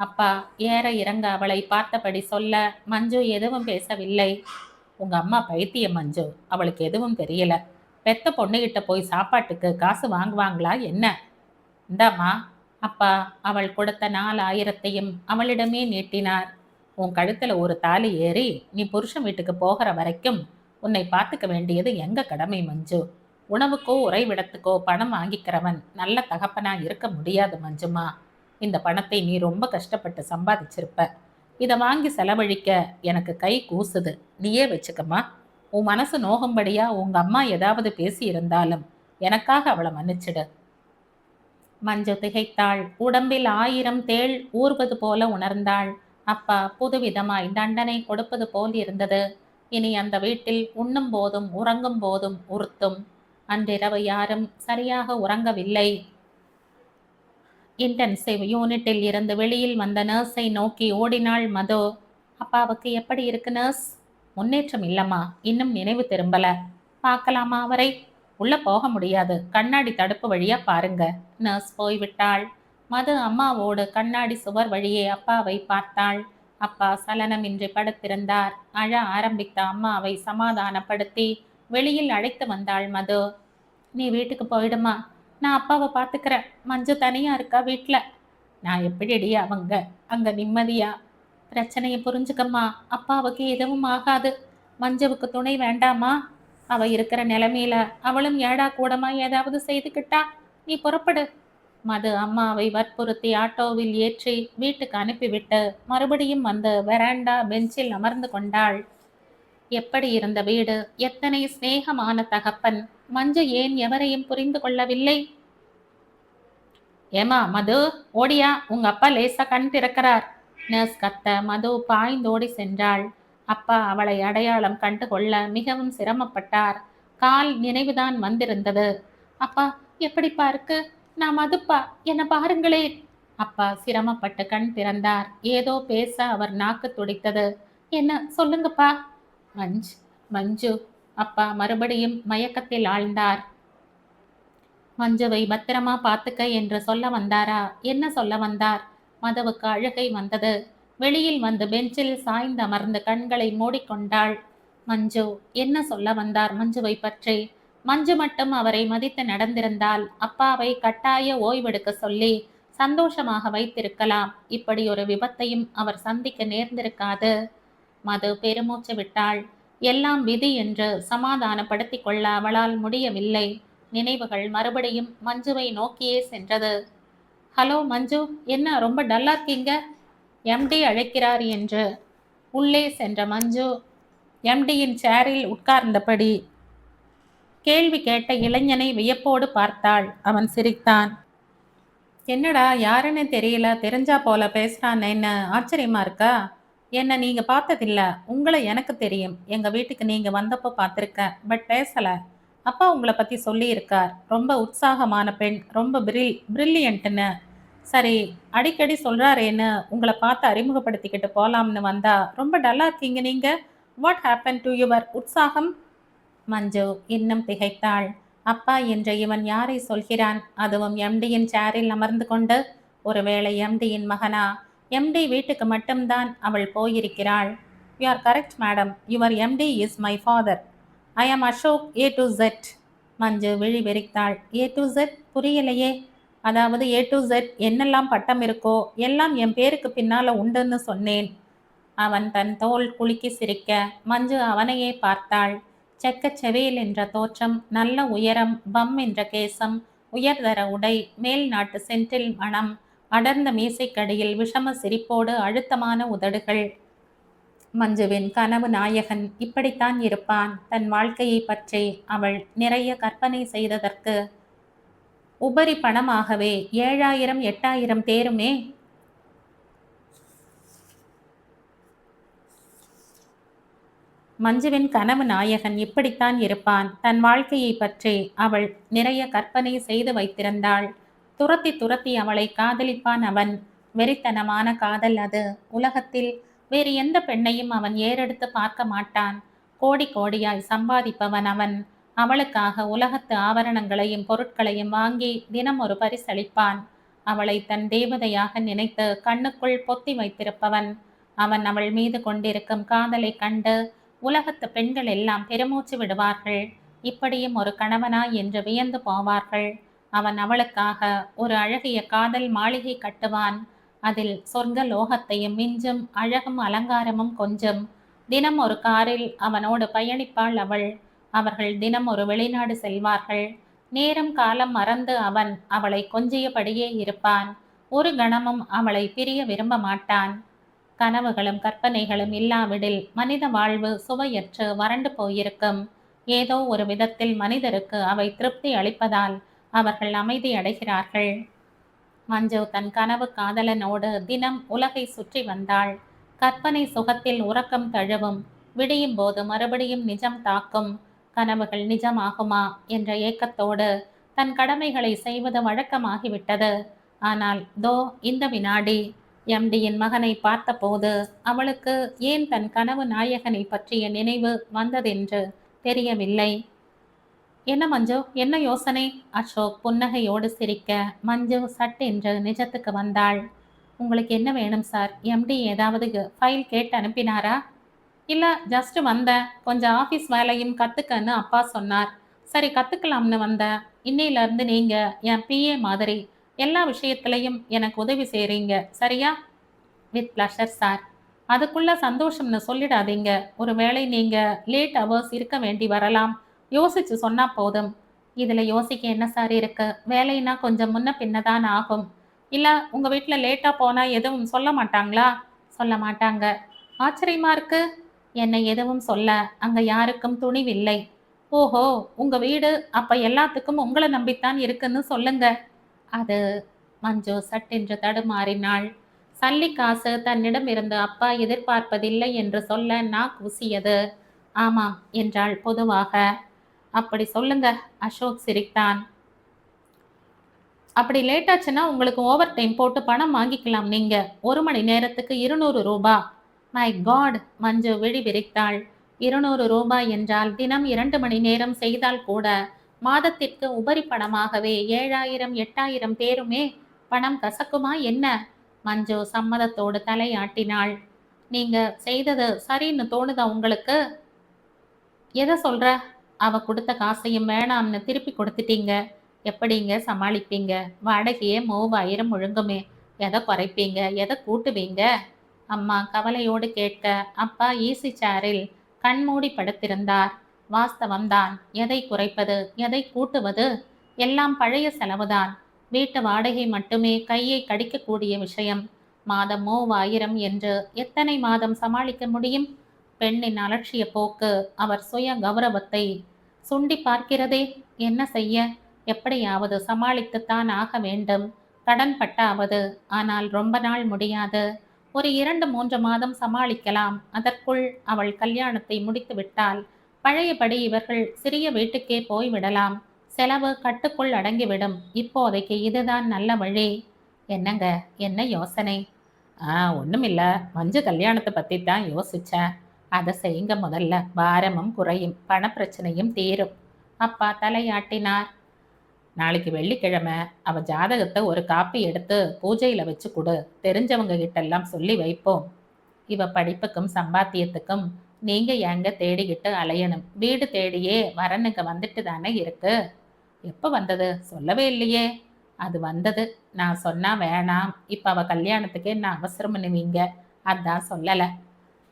அப்பா ஏற இறங்க அவளை பார்த்தபடி சொல்ல மஞ்சு எதுவும் பேசவில்லை. உங்க அம்மா பைத்தியம் மஞ்சு, அவளுக்கு எதுவும் தெரியல. பெத்த பொண்ணுகிட்ட போய் சாப்பாட்டுக்கு காசு வாங்குவாங்களா என்ன? இந்தாம்மா. அப்பா அவள் கொடுத்த 4000 அவளிடமே நீட்டினார். உன் கழுத்துல ஒரு தாலி ஏறி நீ புருஷன் வீட்டுக்கு போகிற வரைக்கும் உன்னை பார்த்துக்க வேண்டியது எங்க கடமை மஞ்சு. உணவுக்கோ உறைவிடத்துக்கோ பணம் வாங்கிக்கிறவன் நல்ல தகப்பனா இருக்க முடியாது மஞ்சுமா. இந்த பணத்தை நீ ரொம்ப கஷ்டப்பட்டு சம்பாதிச்சிருப்ப. இதை வாங்கி செலவழிக்க எனக்கு கை கூசுது. நீயே வச்சுக்கம்மா. உன் மனசு நோகும்படியா உங்க அம்மா ஏதாவது பேசி இருந்தாலும் எனக்காக அவளை மன்னிச்சிடு. மஞ்சு திகைத்தாள். உடம்பில் 1000 தேள் ஊர்வது போல உணர்ந்தாள். அப்பா புதுவிதமாய் தண்டனை கொடுப்பது போல் இருந்தது. இனி அந்த வீட்டில் உண்ணும் போதும் உறங்கும் போதும் உறுத்தும். அன்றிரவு யாரும் சரியாக உறங்கவில்லை. இன்டென்சிவ் யூனிட்டில் இருந்து வெளியில் வந்த நர்ஸை நோக்கி ஓடினாள் மது. அப்பாவுக்கு எப்படி இருக்கு நர்ஸ்? முன்னேற்றம் இல்லம்மா, இன்னும் நினைவு திரும்பல. பார்க்கலாமா அவரை? உள்ள போக முடியாது, கண்ணாடி தடுப்பு வழியா பாருங்க. நர்ஸ் போய்விட்டாள். மது அம்மாவோடு கண்ணாடி சுவர் வழியே அப்பாவை பார்த்தாள். அப்பா சலனமின்றி படுத்திருந்தார். அழ ஆரம்பித்த அம்மாவை சமாதானப்படுத்தி வெளியில் அழைத்து வந்தாள் மது. நீ வீட்டுக்கு போயிடுமா, நான் அப்பாவை பார்த்துக்கிறேன். மஞ்சு தனியா இருக்கா வீட்டில். நான் எப்படிடி அவங்க அங்க நிம்மதியா? பிரச்சனையை புரிஞ்சுக்கம்மா, அப்பாவுக்கு எதுவும் ஆகாது. மஞ்சுவுக்கு துணை வேண்டாமா? அவ இருக்கிற நிலைமையில அவளும் ஏடா கூடமா ஏதாவது செய்துக்கிட்டா? நீ புறப்படு. மது அம்மாவை வற்புறுத்தி ஆட்டோவில் ஏற்றி வீட்டுக்கு அனுப்பிவிட்டு மறுபடியும் வந்து வெராண்டா பெஞ்சில் அமர்ந்து கொண்டாள். எப்படி இருந்த வீடு, எத்தனை சிநேகமான தகப்பன். மஞ்சு ஏன் எவரையும் புரிந்து கொள்ளவில்லை? ஏமா மது, ஓடியா, உங்க அப்பா லேசா கண் திறக்கிறார். நர்ஸ் கத்த மது பாய்ந்தோடி சென்றாள். அப்பா அவளை அடையாளம் கண்டு கொள்ள மிகவும் சிரமப்பட்டார். கால் நினைவுதான் வந்திருந்தது. அப்பா எப்படிப்பா இருக்கு? நான் மதுப்பா, என்ன பாருங்களேன். அப்பா சிரமப்பட்டு கண் திறந்தார். ஏதோ பேச அவர் நாக்கு துடித்தது. என்ன சொல்லுங்கப்பா. மஞ்சு. அப்பா மறுபடியும் மயக்கத்தில் ஆழ்ந்தார். மஞ்சுவை பத்திரமா பார்த்துக்க என்று சொல்ல வந்தாரா? என்ன சொல்ல வந்தார்? மதுவுக்கு அழுகை வந்தது. வெளியில் வந்து பெஞ்சில் சாய்ந்து அமர்ந்து கண்களை மூடிக்கொண்டாள். மஞ்சு என்ன சொல்ல வந்தார் மஞ்சுவை பற்றி? மஞ்சு மட்டும் அவரை மதித்து நடந்திருந்தால் அப்பாவை கட்டாய ஓய்வெடுக்க சொல்லி சந்தோஷமாக வைத்திருக்கலாம். இப்படி ஒரு விபத்தையும் அவர் சந்திக்க நேர்ந்திருக்காது. மது பெருமூச்சு விட்டாள். எல்லாம் விதி என்று சமாதானப்படுத்தி கொள்ள அவளால் முடியவில்லை. நினைவுகள் மறுபடியும் மஞ்சுவை நோக்கியே சென்றது. ஹலோ மஞ்சு, என்ன ரொம்ப டல்லா இருக்கீங்க? எம்டி அழைக்கிறார் என்று உள்ளே சென்ற மஞ்சு எம்டியின் சேரில் உட்கார்ந்தபடி கேள்வி கேட்ட இளைஞனை வியப்போடு பார்த்தாள். அவன் சிரித்தான். என்னடா யாருன்னு தெரியல, தெரிஞ்சா போல பேசுறான்னு ஆச்சரியமா இருக்கா? என்ன நீங்க பார்த்ததில்ல, உங்களை எனக்கு தெரியும். எங்க வீட்டுக்கு நீங்க வந்தப்போ பார்த்துருக்கேன், பட் பேசல. அப்பா உங்களை பத்தி சொல்லி இருக்கார். ரொம்ப உற்சாகமான பெண், ரொம்ப பிரில்லியன்ட்னு. சரி, அடிக்கடி சொல்றாரேன்னு உங்களை பார்த்து அறிமுகப்படுத்திக்கிட்டு போலாம்னு வந்தா ரொம்ப டல்லா இருக்கீங்க நீங்க. வாட் ஹேப்பன் டு யுவர் உற்சாகம்? மஞ்சு இன்னும் திகைத்தாள். அப்பா என்ற இவன் யாரை சொல்கிறான்? அதுவும் எம்டியின் சேரில் அமர்ந்து கொண்டு. ஒருவேளை எம்டியின் மகனா? எம்டி வீட்டுக்கு மட்டும்தான் அவள் போயிருக்கிறாள். You are correct madam, your MD is my father. I am Ashok A to Z. Manju விழி வெறித்தாள். ஏ டு ஜெட் புரியலையே. அதாவது ஏ டு ஜெட் என்னெல்லாம் பட்டம் இருக்கோ எல்லாம் என் பேருக்கு பின்னால உண்டுன்னு சொன்னேன். அவன் தன் தோல் குலுக்கி சிரிக்க மஞ்சு அவனையே பார்த்தாள். செக்கச் செவேல் என்ற தோற்றம், நல்ல உயரம், பம் என்ற கேசம், உயர்தர உடை, மேல் நாட்டு சென்றில் மணம், அடர்ந்த மீசைக்கடியில் விஷம சிரிப்போடு அழுத்தமான உதடுகள். மஞ்சுவின் கனவு நாயகன் இப்படித்தான் இருப்பான். தன் வாழ்க்கையை பற்றி அவள் நிறைய கற்பனை செய்ததற்கு உபரி பணமாகவே 7000 8000 தேருமே. மஞ்சுவின் கனவு நாயகன் இப்படித்தான் இருப்பான். தன் வாழ்க்கையை பற்றி அவள் நிறைய கற்பனை செய்து வைத்திருந்தாள். துரத்தி துரத்தி அவளை காதலிப்பான் அவன். வெறித்தனமான காதல் அது. உலகத்தில் வேறு எந்த பெண்ணையும் அவன் ஏறெடுத்து பார்க்க மாட்டான். கோடி கோடியாய் சம்பாதிப்பவன் அவன். அவளுக்காக உலகத்து ஆபரணங்களையும் பொருட்களையும் வாங்கி தினம் ஒரு பரிசளிப்பான். அவளை தன் தேவதையாக நினைத்து கண்ணுக்குள் பொத்தி வைத்திருப்பவன் அவன். அவள் மீது கொண்டிருக்கும் காதலை கண்டு உலகத்து பெண்கள் எல்லாம் பெருமூச்சு விடுவார்கள். இப்படியும் ஒரு கணவனா என்று வியந்து போவார்கள். அவன் அவளுக்காக ஒரு அழகிய காதல் மாளிகை கட்டுவான். அதில் சொர்க்க லோகத்தையும் மிஞ்சும் அழகும் அலங்காரமும் கொஞ்சம். தினம் ஒரு காரில் அவனோடு பயணிப்பாள் அவள். அவர்கள் தினம் ஒரு வெளிநாடு செல்வார்கள். நேரம் காலம் மறந்து அவன் அவளை கொஞ்சியபடியே இருப்பான். ஒரு கணமும் அவளை பிரிய விரும்ப மாட்டான். கனவுகளும் கற்பனைகளும் இல்லாவிடில் மனித வாழ்வு சுவையற்று வறண்டு போயிருக்கும். ஏதோ ஒரு விதத்தில் மனிதருக்கு அவை திருப்தி அளிப்பதால் அவர்கள் அமைதி அடைகிறார்கள். மஞ்சு தன் கனவு காதலனோடு தினம் உலகை சுற்றி வந்தாள். கற்பனை சுகத்தில் உறக்கம் தழுவும். விடியும் போது மறுபடியும் நிஜம் தாக்கும். கனவுகள் நிஜமாகுமா என்ற ஏக்கத்தோடு தன் கடமைகளை செய்வது வழக்கமாகிவிட்டது. ஆனால் இந்த வினாடி எம்டியின் மகனை பார்த்தபோது அவளுக்கு ஏன் தன் கனவு நாயகனை பற்றிய நினைவு வந்ததென்று தெரியவில்லை. என்ன மஞ்சு, என்ன யோசனை? அசோக் புன்னகையோடு சிரிக்க மஞ்சு சட்டென்று நிஜத்துக்கு வந்தாள். உங்களுக்கு என்ன வேணும் சார்? எம்டி ஏதாவது ஃபைல் கேட்டு அனுப்பினாரா? இல்லை, ஜஸ்ட் வந்தேன். கொஞ்சம் ஆஃபீஸ் வேலையும் கற்றுக்கன்னு அப்பா சொன்னார். சரி, கற்றுக்கலாம்னு வந்தேன். இன்னையிலேருந்து நீங்கள் என் பிஏ மாதிரி எல்லா விஷயத்துலையும் எனக்கு உதவி செய்கிறீங்க, சரியா? With pleasure sir. அதுக்குள்ளே சந்தோஷம்னு சொல்லிடாதீங்க. ஒரு வேளை நீங்கள் லேட் ஹவர்ஸ் இருக்க வேண்டி வரலாம். யோசிச்சு சொன்னா போதும். இதில் யோசிக்க என்ன சார் இருக்கு? வேலைன்னா கொஞ்சம் முன்ன பின்னதான் ஆகும். இல்லை, உங்கள் வீட்டில் லேட்டாக போனால் எதுவும் சொல்ல மாட்டாங்களா? சொல்ல மாட்டாங்க. ஆச்சரியமா இருக்கு. என்னை எதுவும் சொல்ல அங்கே யாருக்கும் துணிவில்லை. ஓஹோ, உங்கள் வீடு அப்போ எல்லாத்துக்கும் உங்களை நம்பித்தான் இருக்குன்னு சொல்லுங்க. அது மஞ்சு சட்டென்று தடுமாறினாள். சல்லி காசு தன்னிடம் இருந்து அப்பா எதிர்பார்ப்பதில்லை என்று சொல்ல நான் கூசியது. ஆமாம் என்றாள் பொதுவாக. அப்படி சொல்லுங்க. அசோக் சிரித்தான். அப்படி லேட்டாச்சுன்னா உங்களுக்கு ஓவர் டைம் போட்டு பணம் வாங்கிக்கலாம். நீங்க 1 மணி நேரத்துக்கு 200 ரூபா. மை காட், மஞ்சு விழி விரித்தாள். 200 ரூபாய் என்றால் தினம் 2 மணி நேரம் செய்தால் கூட மாதத்திற்கு உபரி பணமாகவே 7000 8000 தேருமே. பணம் கசக்குமா என்ன? மஞ்சு சம்மதத்தோடு தலையாட்டினாள். நீங்க செய்தது சரின்னு தோணுதா உங்களுக்கு? எதை சொல்ற? அவ கொடுத்த காசையும் வேணாம்னு திருப்பி கொடுத்துட்டீங்க. எப்படிங்க சமாளிப்பீங்க? வாடகையே 3000 முழுங்குமே. எதை குறைப்பீங்க, எதை கூட்டுவீங்க? அம்மா கவலையோடு கேட்க அப்பா ஈசி சேரில் கண்மூடி படுத்திருந்தார். வாஸ்தவம்தான். எதை குறைப்பது, எதை கூட்டுவது? எல்லாம் பழைய செலவுதான். வீட்டு வாடகை மட்டுமே கையை கடிக்கக்கூடிய விஷயம். மாதம் 3000 என்று எத்தனை மாதம் சமாளிக்க முடியும்? பெண்ணின் அலட்சிய போக்கு அவர் சுய கௌரவத்தை சுண்டி பார்க்கிறதே. என்ன செய்ய? எப்படியாவது சமாளித்துத்தான் ஆக வேண்டும். கடன் பட்டாவது. ஆனால் ரொம்ப நாள் முடியாது. ஒரு 2-3 மாதம் சமாளிக்கலாம். அதற்குள் அவள் கல்யாணத்தை முடித்து விட்டால் பழையபடி இவர்கள் சிறிய வீட்டுக்கே போய்விடலாம். செலவு கட்டுக்குள் அடங்கிவிடும். இப்போதைக்கு இதுதான் நல்ல வழி. என்னங்க, என்ன யோசனை? ஒன்றுமில்ல. மஞ்சு கல்யாணத்தை பற்றி தான் யோசித்தேன். அதை செய்யுங்க முதல்ல. பாரமும் குறையும், பணப்பிரச்சனையும் தீரும். அப்பா தலையாட்டினார். நாளைக்கு வெள்ளிக்கிழமை அவ ஜாதகத்தை ஒரு காப்பி எடுத்து பூஜையில் வச்சு கொடு. தெரிஞ்சவங்க கிட்டெல்லாம் சொல்லி வைப்போம். இவ படிப்புக்கும் சம்பாத்தியத்துக்கும் நீங்க எங்க தேடிக்கிட்டு அலையணும்? வீடு தேடியே வரனுங்க வந்துட்டு தானே இருக்கு. எப்போ வந்தது? சொல்லவே இல்லையே. அது வந்தது. நான் சொன்னா வேணாம். இப்போ அவ கல்யாணத்துக்கு என்ன அவசரம் பண்ணுவீங்க? அதான் சொல்லலை.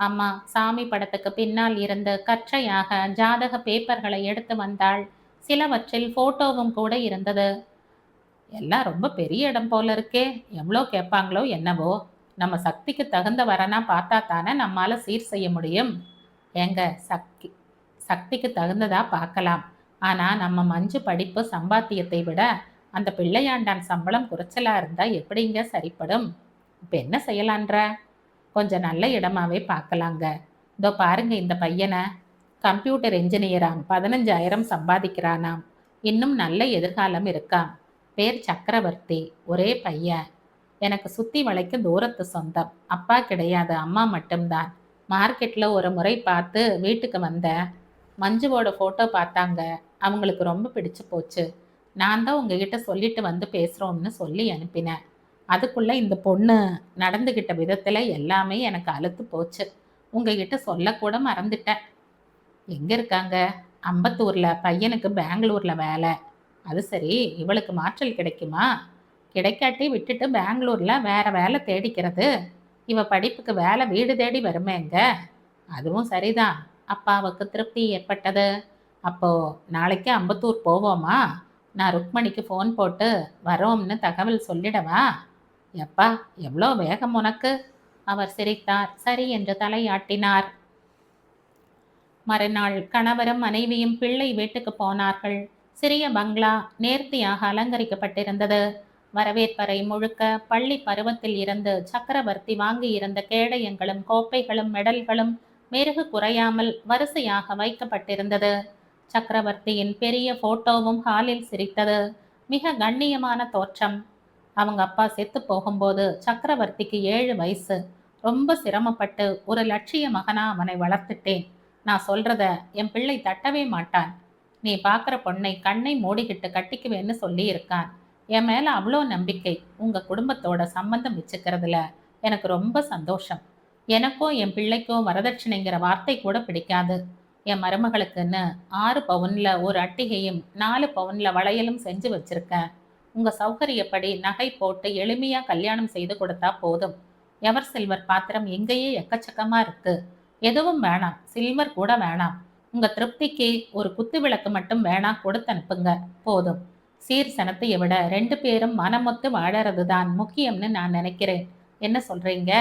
அம்மா சாமி படத்துக்கு பின்னால் இருந்து கற்றையாக ஜாதக பேப்பர்களை எடுத்து வந்தாள். சிலவற்றில் போட்டோவும் கூட இருந்தது. எல்லாம் ரொம்ப பெரிய இடம் போல இருக்கே. எவ்வளோ கேட்பாங்களோ என்னவோ. நம்ம சக்திக்கு தகுந்த வரனா பார்த்தா தானே நம்மால சீர் செய்ய முடியும். எங்க சக்திக்கு தகுந்ததா பார்க்கலாம். ஆனால் நம்ம மஞ்சு படிப்பு சம்பாத்தியத்தை விட அந்த பிள்ளையாண்டான் சம்பளம் குறைச்சலா இருந்தா எப்படிங்க சரிப்படும்? இப்போ என்ன செய்யலான்ற? கொஞ்சம் நல்ல இடமாவே பார்க்கலாங்க. இதோ பாருங்க இந்த பையனை. கம்ப்யூட்டர் என்ஜினியராம், 15,000 சம்பாதிக்கிறானாம். இன்னும் நல்ல எதிர்காலம் இருக்காம். பேர் சக்கரவர்த்தி. ஒரே பையன். எனக்கு சுற்றி வளைக்கும் தூரத்து சொந்தம். அப்பா கிடையாது, அம்மா மட்டும்தான். மார்க்கெட்டில் ஒரு முறை பார்த்து வீட்டுக்கு வந்தேன். மஞ்சுவோட ஃபோட்டோ பார்த்தாங்க. அவங்களுக்கு ரொம்ப பிடிச்சு போச்சு. நான் தான் உங்ககிட்ட சொல்லிட்டு வந்து பேசுகிறோம்னு சொல்லி அனுப்பினேன். அதுக்குள்ளே இந்த பொண்ணு நடந்துக்கிட்ட விதத்தில் எல்லாமே எனக்கு அலுத்து போச்சு. உங்ககிட்ட சொல்லக்கூட மறந்துட்டேன். எங்கே இருக்காங்க? அம்பத்தூரில். பையனுக்கு பெங்களூரில் வேலை. அது சரி, இவளுக்கு மாற்றல் கிடைக்குமா? கிடைக்காட்டி விட்டுட்டு பெங்களூரில் வேற வேலை தேடிக்கிறது. இவ படிப்புக்கு வேலை வீடு தேடி வருமேங்க. அதுவும் சரிதான். அப்பாவுக்கு திருப்தி ஏற்பட்டது. அப்போது நாளைக்கு அம்பத்தூர் போவோமா? நான் ருக்மணிக்கு ஃபோன் போட்டு வரோம்னு தகவல் சொல்லிடவா? எப்பா, எவ்வளோ வேகம் உனக்கு! அவர் சிரித்தார். சரி என்று தலையாட்டினார். மறுநாள் கணவரும் மனைவியும் பிள்ளை வீட்டுக்கு போனார்கள். சிறிய பங்களா நேர்த்தியாக அலங்கரிக்கப்பட்டிருந்தது. வரவேற்பறை முழுக்க பள்ளி பருவத்தில் இருந்து சக்கரவர்த்தி வாங்கியிருந்த கேடயங்களும் கோப்பைகளும் மெடல்களும் மெருகு குறையாமல் வரிசையாக வைக்கப்பட்டிருந்தது. சக்கரவர்த்தியின் பெரிய போட்டோவும் ஹாலில் சிரித்தது. மிக கண்ணியமான தோற்றம். அவங்க அப்பா செத்து போகும்போது சக்கரவர்த்திக்கு 7 வயசு. ரொம்ப சிரமப்பட்டு ஒரு லட்சிய மகனா அவனை வளர்த்துட்டேன். நான் சொல்றத என் பிள்ளை தட்டவே மாட்டான். நீ பார்க்குற பொண்ணை கண்ணை மூடிக்கிட்டு கட்டிக்குவேன்னு சொல்லி இருக்கான். என் மேல அவ்வளோ நம்பிக்கை. உங்க குடும்பத்தோட சம்பந்தம் வச்சுக்கிறதுல எனக்கு ரொம்ப சந்தோஷம். எனக்கோ என் பிள்ளைக்கோ வரதட்சணைங்கிற வார்த்தை கூட பிடிக்காது. என் மருமகளுக்குன்னு 6 பவுன்ல ஒரு அட்டிகையும் 4 பவுன்ல வளையலும் செஞ்சு வச்சிருக்கேன். உங்க சௌகரியப்படி நகை போட்டு எளிமையா கல்யாணம் செய்து கொடுத்தா போதும். எவர் சில்வர் பாத்திரம் எங்கேயே எக்கச்சக்கமா இருக்கு. எதுவும் வேணாம், சில்வர் கூட வேணாம். உங்க திருப்திக்கு ஒரு குத்து விளக்கு மட்டும் வேணா கொடுத்து அனுப்புங்க, போதும். சீர் சனத்தையை விட 2 பேரும் மனமொத்து வாழறது தான் முக்கியம்னு நான் நினைக்கிறேன். என்ன சொல்றீங்க?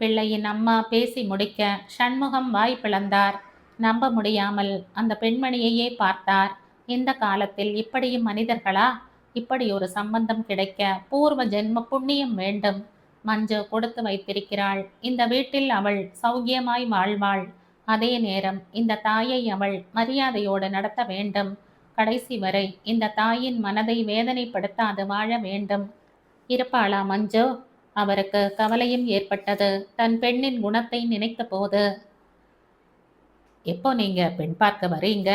பிள்ளையின் அம்மா பேசி முடிக்க சண்முகம் வாய் பிளந்தார். நம்ப முடியாமல் அந்த பெண்மணியையே பார்த்தார். இந்த காலத்தில் இப்படியும் மனிதர்களா? இப்படி ஒரு சம்பந்தம் கிடைக்க பூர்வ ஜென்ம புண்ணியம் வேண்டும். மஞ்சு கொடுத்து வைத்திருக்கிறாள். இந்த வீட்டில் அவள் சௌக்கியமாய் வாழ்வாள். அதே நேரம் இந்த தாயை அவள் மரியாதையோடு நடத்த வேண்டும். கடைசி வரை இந்த தாயின் மனதை வேதனைப்படுத்தாது வாழ வேண்டும். இருப்பாளா மஞ்சு? அவருக்கு கவலையும் ஏற்பட்டது தன் பெண்ணின் குணத்தை நினைத்த போது. எப்போ நீங்க பெண் பார்க்க வரீங்க?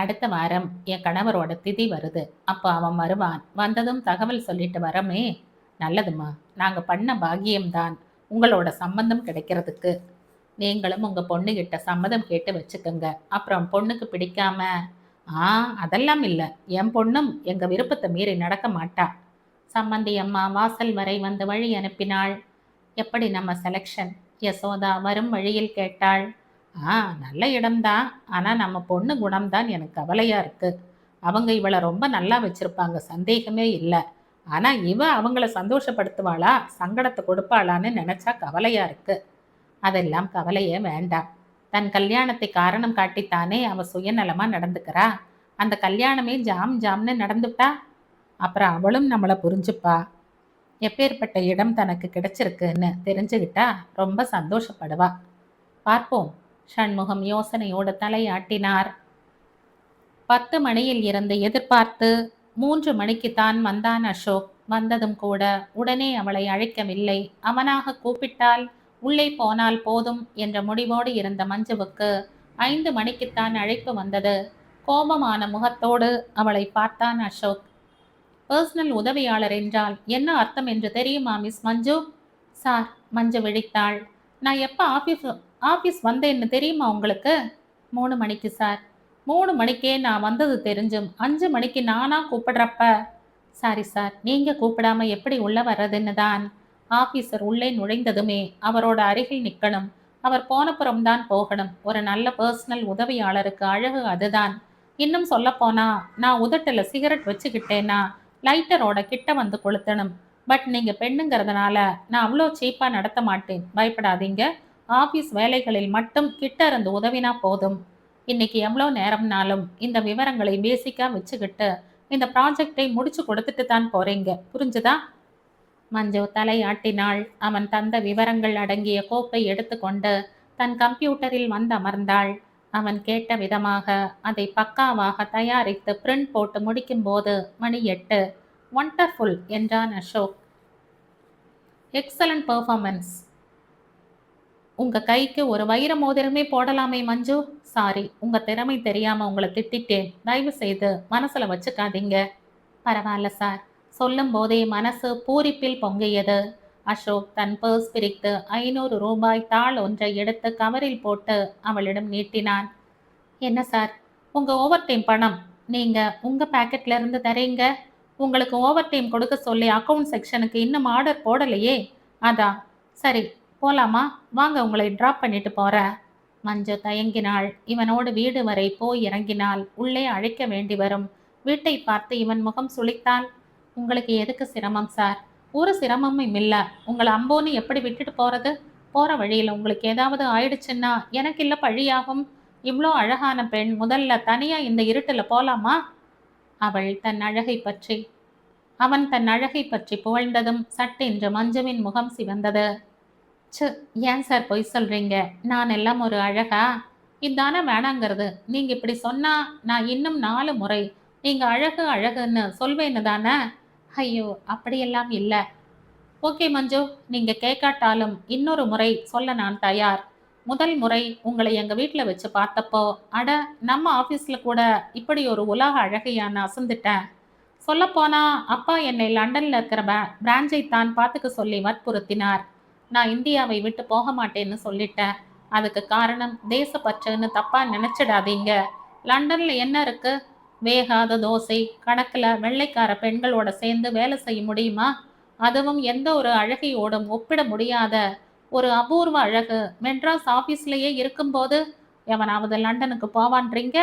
அடுத்த வாரம் என் கணவரோட திதி வருது. அப்போ அவன் வருவான். வந்ததும் தகவல் சொல்லிட்டு வரமே. நல்லதுமா, நாங்க பண்ண பாக்கியம்தான் உங்களோட சம்பந்தம் கிடைக்கிறதுக்கு. நீங்களும் உங்க பொண்ணுகிட்ட சம்மதம் கேட்டு வச்சுக்கோங்க. அப்புறம் பொண்ணுக்கு பிடிக்காம அதெல்லாம் இல்லை. என் பொண்ணும் எங்க விருப்பத்தை மீறி நடக்க மாட்டா. சம்மந்தி அம்மா வாசல் வரை வந்து வழி அனுப்பினாள். எப்படி நம்ம செலெக்ஷன்? யசோதா வரும் வழியில் கேட்டாள். நல்ல இடம்தான். ஆனா நம்ம பொண்ணு குணம்தான் எனக்கு கவலையா இருக்கு. அவங்க இவளை ரொம்ப நல்லா வச்சிருப்பாங்க, சந்தேகமே இல்லை. ஆனா இவ அவங்கள சந்தோஷப்படுத்துவாளா, சங்கடத்தை கொடுப்பாளான்னு நினைச்சா கவலையா இருக்கு. அதெல்லாம் கவலையே வேண்டாம். தன் கல்யாணத்தை காரணம் காட்டித்தானே அவ சுயநலமா நடந்துக்கிறா. அந்த கல்யாணமே ஜாம் ஜாம்னு நடந்துட்டா அப்புறம் அவளும் நம்மளை புரிஞ்சுப்பா. எப்பேற்பட்ட இடம் தனக்கு கிடைச்சிருக்குன்னு தெரிஞ்சுக்கிட்டா ரொம்ப சந்தோஷப்படுவா. பார்ப்போம். சண்முகம் யோசனையோடு தலையாட்டினார். 10 மணியில் இருந்து எதிர்பார்த்து 3 மணிக்குத்தான் வந்தான் அசோக். வந்ததும் கூட உடனே அவளை அழைக்கவில்லை. அவனாக கூப்பிட்டால் உள்ளே போனால் போதும் என்ற முடிவோடு இருந்த மஞ்சுவுக்கு 5 மணிக்குத்தான் அழைப்பு வந்தது. கோபமான முகத்தோடு அவளை பார்த்தான் அசோக். பர்சனல் உதவியாளர் என்றால் என்ன அர்த்தம் என்று தெரியுமா மிஸ் மஞ்சு? சார், மஞ்சு விழித்தாள். நான் எப்போ ஆஃபீஸ் வந்தேன்னு தெரியுமா உங்களுக்கு? 3 மணிக்கு சார். 3 மணிக்கே நான் வந்தது தெரிஞ்சும் 5 மணிக்கு நானா கூப்பிடுறப்ப? சாரி சார், நீங்கள் கூப்பிடாம எப்படி உள்ளே வர்றதுன்னு தான். ஆஃபீஸர் உள்ளே நுழைந்ததுமே அவரோட அருகில் நிற்கணும். அவர் போனப்புறம்தான் போகணும். ஒரு நல்ல பர்சனல் உதவியாளருக்கு அழகு அதுதான். இன்னும் சொல்லப்போனா நான் உதட்டில் சிகரெட் வச்சுக்கிட்டேன்னா லைட்டரோட கிட்ட வந்து கொளுத்தணும். பட் நீங்கள் பெண்ணுங்கிறதுனால நான் அவ்வளோ சீப்பாக நடத்த மாட்டேன். பயப்படாதீங்க. ஆஃபீஸ் வேலைகளில் மட்டும் கிட்ட இருந்து உதவினா போதும். இன்னைக்கு எவ்வளோ நேரம்னாலும் இந்த விவரங்களை பேசிக்காக வச்சுக்கிட்டு இந்த ப்ராஜெக்டை முடிச்சு கொடுத்துட்டு தான் போறீங்க. புரிஞ்சுதா? மஞ்சு தலையாட்டினாள். அவன் தந்த விவரங்கள் அடங்கிய கோப்பை எடுத்துக்கொண்டு தன் கம்ப்யூட்டரில் வந்து அமர்ந்தாள். அவன் கேட்ட விதமாக அதை பக்காவாக தயாரித்து பிரிண்ட் போட்டு முடிக்கும்போது மணி 8. ஒண்டர்ஃபுல் என்றான் அசோக். Excellent performance. உங்க கைக்கு ஒரு வைர மோதிரமே போடலாமே மஞ்சு. சாரி, உங்க திறமை தெரியாம உங்களை திட்டிட்டேன். தயவு செய்து மனசுல வச்சுக்காதீங்க. பரவாயில்ல சார். சொல்லும் போதே மனசு பூரிப்பில் பொங்கியது. அசோக் தன் பர்ஸ் பிரித்து 500 ரூபாய் தாள் ஒன்றை எடுத்து கவரில் போட்டு அவளிடம் நீட்டினான். என்ன சார், உங்க ஓவர் டைம் பணம் நீங்க உங்க பாக்கெட்ல இருந்து தரீங்க. உங்களுக்கு ஓவர் டைம் கொடுக்க சொல்லி அக்கவுண்ட் செக்ஷனுக்கு இன்னும் ஆர்டர் போடலையே. அதான். சரி, போலாமா? வாங்க, உங்களை ட்ராப் பண்ணிட்டு போறேன். மஞ்சு தயங்கினாள். இவனோடு வீடு வரை போய் இறங்கினால் உள்ளே அழைக்க வேண்டி வரும். வீட்டை பார்த்து இவன் முகம் சுளித்தான். உங்களுக்கு எதுக்கு சிரமம் சார்? ஒரு சிரமமும் இல்ல. உங்கள அம்போன்னு எப்படி விட்டுட்டு போறது? போற வழியில உங்களுக்கு ஏதாவது ஆயிடுச்சுன்னா எனக்கு இல்ல பழியாகும். இவ்ளோ அழகான பெண் முதல்ல தனியா இந்த இருட்டுல போலாமா? அவள் தன் அழகை பற்றி அவன் தன் அழகை பற்றி புகழ்ந்ததும் சட்டென்று மஞ்சுவின் முகம் சிவந்தது. ச்சு, ஏன் சார் பொய் சொல்றீங்க? நான் எல்லாம் ஒரு அழகா? இதானே வேணாங்கிறது. நீங்க இப்படி சொன்னா நான் இன்னும் 4 முறை நீங்க அழகு அழகுன்னு சொல்வேன்னு தானே? ஐயோ! அப்படியெல்லாம் இல்ல. ஓகே மஞ்சு, நீங்க கேட்காட்டாலும் இன்னொரு முறை சொல்ல நான் தயார். முதல் முறை உங்களை எங்க வீட்ல வச்சு பார்த்தப்போ, அட நம்ம ஆஃபீஸ்ல கூட இப்படி ஒரு உலக அழகியான்னு அசந்துட்டேன். சொல்லப்போனா அப்பா என்னை லண்டன்ல இருக்கிற பிரான்ச்சை தான் பார்த்துக்க சொல்லி வற்புறுத்தினார். நான் இந்தியாவை விட்டு போக மாட்டேன்னு சொல்லிட்டேன். அதுக்கு காரணம் தேசப்பற்றுன்னு தப்பா நினைச்சிடாதீங்க. லண்டன்ல என்ன இருக்கு? வேகாத தோசை கணக்குல வெள்ளைக்கார பெண்களோட சேர்ந்து வேலை செய்ய முடியுமா? அதுவும் எந்த ஒரு அழகியோடும் ஒப்பிட முடியாத ஒரு அபூர்வ அழகு மெட்ராஸ் ஆபீஸ்லயே இருக்கும்போது எவனாவது லண்டனுக்கு போவான்றீங்க?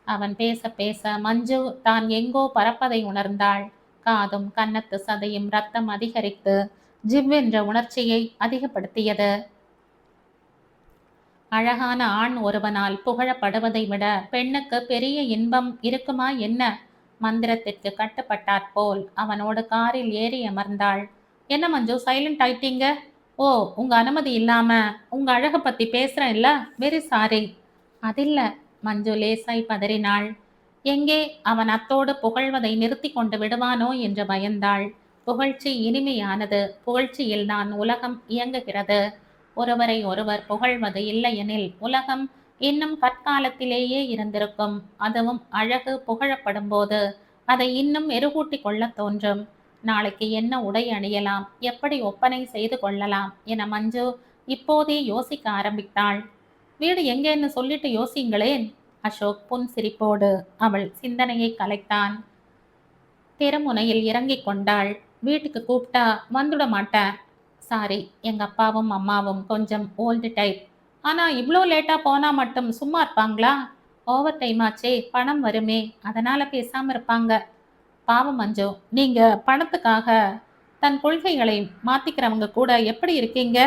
அவன் பேச பேச மஞ்சு தான் எங்கோ பறப்பதை உணர்ந்தாள். காதும் கன்னத்து சதையும் ரத்தம் அதிகரித்து ஜிவ்வென்ற உணர்ச்சியை அதிகப்படுத்தியது. அழகான ஆண் ஒருவனால் புகழப்படுவதை விட பெண்ணுக்கு பெரிய இன்பம் இருக்குமா என்ன? மந்திரத்திற்கு கட்டுப்பட்டாற்போல் அவனோடு காரில் ஏறி அமர்ந்தாள். என்ன மஞ்சு சைலண்ட் ஆயிட்டீங்க? ஓ, உங்க அனுமதி இல்லாம உங்க அழக பத்தி பேசுறேன் இல்ல, வெரி சாரி. அதில்ல. மஞ்சு லேசாய் பதறினாள். எங்கே அவன் அத்தோடு புகழ்வதை நிறுத்தி கொண்டு விடுவானோ என்று பயந்தாள். புகழ்ச்சி இனிமையானது. புகழ்ச்சியில் தான் உலகம் இயங்குகிறது. ஒருவரை ஒருவர் புகழ்வது இல்லையெனில் உலகம் இன்னும் கற்காலத்திலேயே இருந்திருக்கும். அதுவும் அழகு புகழப்படும் போது அதை இன்னும் மெருகூட்டி கொள்ள தோன்றும். நாளைக்கு என்ன உடை அணியலாம், எப்படி ஒப்பனை செய்து கொள்ளலாம் என மஞ்சு இப்போதே யோசிக்க ஆரம்பித்தாள். வீடு எங்கேன்னு சொல்லிட்டு யோசிங்களேன். அசோக் புன் சிரிப்போடு அவள் சிந்தனையை கலைத்தான். தெருமுனையில் இறங்கிக் கொண்டாள். வீட்டுக்கு கூப்பிட்டா வந்துட மாட்டேன். சாரி, எங்க அப்பாவும் அம்மாவும் கொஞ்சம் ஓல்டு டைப். ஆனா இவ்வளோ லேட்டா போனா மட்டும் சும்மா இருப்பாங்களா? ஓவர் டைம் ஆச்சே, பணம் வருமே, அதனால பேசாம இருப்பாங்க. பாவம் மஞ்சு, நீங்க பணத்துக்காக தன் கொள்கைகளை மாத்திக்கிறவங்க கூட எப்படி இருக்கீங்க?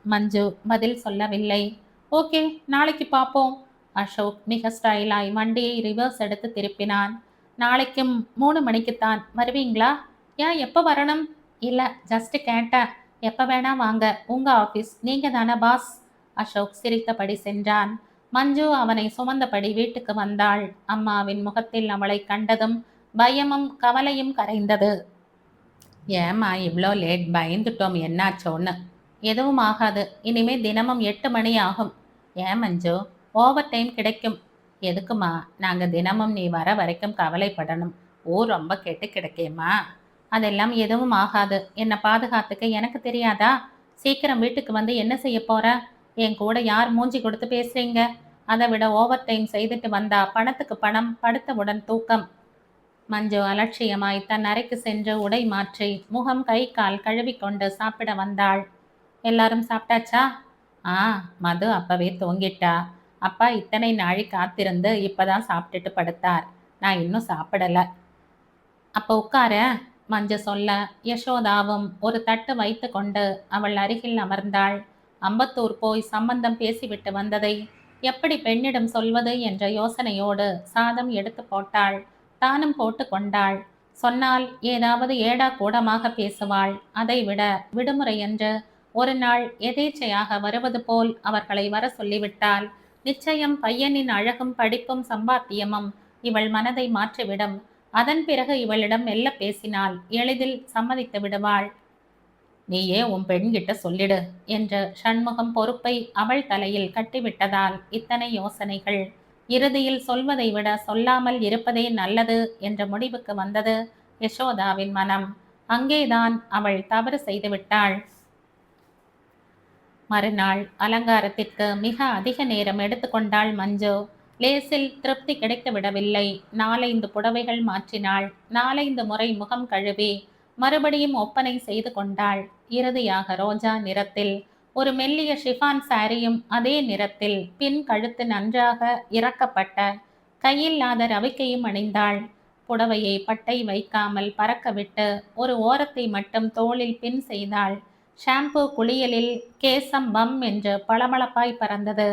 மஞ்சு பதில் சொல்லவில்லை. ஓகே, நாளைக்கு பார்ப்போம். அசோக் மிக ஸ்டைலாய் வண்டியை ரிவர்ஸ் எடுத்து திருப்பினான். நாளைக்கும் 3 மணிக்குத்தான் வருவீங்களா? ஏன் எப்போ வரணும்? இல்லை, ஜஸ்ட் கேட்டேன். எப்போ வேணா வாங்க, உங்க ஆஃபீஸ், நீங்க தானே பாஸ். அசோக் சிரித்தபடி சென்றான். மஞ்சு அவனை சுமந்தபடி வீட்டுக்கு வந்தாள். அம்மாவின் முகத்தில் அவளை கண்டதும் பயமும் கவலையும் கரைந்தது. ஏம்மா இவ்வளோ லேட், பயந்துட்டோம், என்னாச்சோன்னு. எதுவும் ஆகாது, இனிமே தினமும் 8 மணி ஆகும். ஏன் மஞ்சு, ஓவர் டைம் கிடைக்கும். எதுக்குமா நாங்கள் தினமும் நீ வர வரைக்கும் கவலைப்படணும்? ஊர் ரொம்ப கெட்டு கிடக்கேம்மா. அதெல்லாம் எதுவும் ஆகாது. என்னை பாதுகாத்துக்க எனக்கு தெரியாதா? சீக்கிரம் வீட்டுக்கு வந்து என்ன செய்ய போற? என் கூட யார் மூஞ்சி கொடுத்து பேசுறீங்க? அதை விட ஓவர் டைம் செய்துட்டு வந்தா பணத்துக்கு பணம், படுத்தவுடன் தூக்கம். மஞ்சு அலட்சியமாய் தன் அறைக்கு சென்று உடை மாற்றி முகம் கை கால் கழுவிக்கொண்டு சாப்பிட வந்தாள். எல்லாரும் சாப்பிட்டாச்சா? ஆ, மது அப்பவே தூங்கிட்டா. அப்பா இத்தனை நாழி காத்திருந்து இப்பதான் சாப்பிட்டுட்டு படுத்தார். நான் இன்னும் சாப்பிடல. அப்போ உட்கார. மஞ்சு சொல்ல யசோதாவும் ஒரு தட்டு வைத்து கொண்டு அவள் அருகில் அமர்ந்தாள். அம்பத்தூர் போய் சம்பந்தம் பேசிவிட்டு வந்ததை எப்படி பெண்ணிடம் சொல்வது என்ற யோசனையோடு சாதம் எடுத்து போட்டாள். தானும் போட்டு கொண்டாள். சொன்னால் ஏதாவது ஏடா கூடமாக பேசுவாள். அதைவிட விடுமுறை என்று ஒரு நாள் எதேச்சையாக வருவது போல் அவர்களை வர சொல்லிவிட்டாள். நிச்சயம் பையனின் அழகும் படிப்பும் சம்பாத்தியமும் இவள் மனதை மாற்றிவிடும். அதன் பிறகு இவளிடம் மெல்ல பேசினாள். எளிதில் சம்மதித்து விடுவாள். நீயே உன் பெண்கிட்ட சொல்லிடு என்று சண்முகம் பொறுப்பை அவள் தலையில் கட்டிவிட்டதால் இத்தனை யோசனைகள். இறுதியில் சொல்வதை விட சொல்லாமல் இருப்பதே நல்லது என்ற முடிவுக்கு வந்தது யசோதாவின் மனம். அங்கேதான் அவள் தவறு செய்துவிட்டாள். மறுநாள் அலங்காரத்திற்கு மிக அதிக நேரம் எடுத்துக்கொண்டாள் மஞ்சு. லேசில் திருப்தி கிடைத்து விடவில்லை. 4-5 புடவைகள் மாற்றினாள். 4-5 முறை முகம் கழுவி மறுபடியும் ஒப்பனை செய்து கொண்டாள். இறுதியாக ரோஜா நிறத்தில் ஒரு மெல்லிய ஷிஃபான் சாரியும் அதே நிறத்தில் பின் கழுத்து நன்றாக இறக்கப்பட்ட கையில்லாத ரவிக்கையும் அணிந்தாள். புடவையை பட்டை வைக்காமல் பறக்கவிட்டு ஒரு ஓரத்தை மட்டும் தோளில் பின் செய்தாள். ஷாம்பு குளியலில் கேசம் பம் என்று பளபளப்பாய் பறந்தது.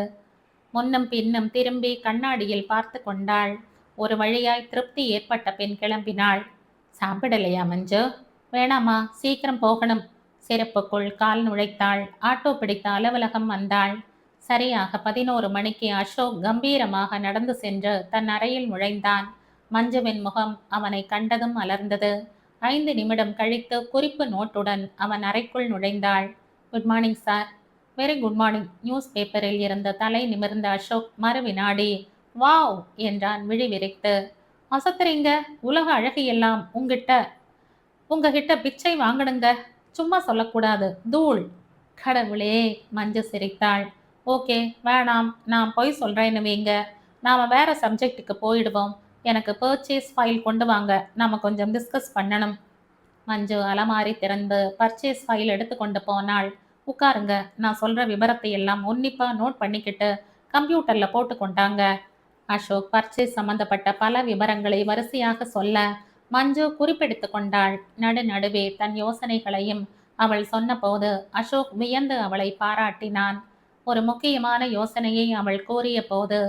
முன்னும் பின்னும் திரும்பி கண்ணாடியில் பார்த்து கொண்டாள். ஒரு வழியாய் திருப்தி ஏற்பட்ட பின் கிளம்பினாள். சாப்பிடலையா மஞ்சு? வேணாமா, சீக்கிரம் போகணும். செருப்புக்குள் கால் நுழைத்தாள். ஆட்டோ பிடித்த அலுவலகம் வந்தாள். சரியாக 11 மணிக்கு அசோக் கம்பீரமாக நடந்து சென்று தன் அறையில் நுழைந்தான். மஞ்சுவின் முகம் அவனை கண்டதும் அலர்ந்தது. 5 நிமிடம் கழித்து குறிப்பு நோட்டுடன் அவன் அறைக்குள் நுழைந்தாள். Good morning sir. Very good morning. News பேப்பரில் இருந்த தலை நிமிர்ந்த அசோக் மறுவினாடி வாவ் என்றான் விழி விரித்து. அசத்துறீங்க, உலக அழகியெல்லாம் உங்ககிட்ட பிச்சை வாங்கணுங்க. சும்மா சொல்லக்கூடாது, தூள். கடவுளே, மஞ்சு சிரித்தாள். ஓகே, வேணாம், நான் போய் சொல்கிறேன்னு வைங்க. நாம் வேற சப்ஜெக்டுக்கு போயிடுவோம். எனக்கு பர்ச்சேஸ் ஃபைல் கொண்டு வாங்க, நாம் கொஞ்சம் டிஸ்கஸ் பண்ணணும். மஞ்சு அலமாரி திறந்து பர்ச்சேஸ் ஃபைல் எடுத்து கொண்டு போனாள். உட்காருங்க, நான் சொல்கிற விவரத்தை எல்லாம் உன்னிப்பாக நோட் பண்ணிக்கிட்டு கம்ப்யூட்டரில் போட்டு கொண்டாங்க. அசோக் பர்ச்சேஸ் சம்பந்தப்பட்ட பல விவரங்களை வரிசையாக சொல்ல மஞ்சு குறிப்பெடுத்து கொண்டாள். நடுவே தன் யோசனைகளையும் அவள் சொன்னபோது அசோக் வியந்து அவளை பாராட்டினான். ஒரு முக்கியமான யோசனையை அவள் கூறிய போது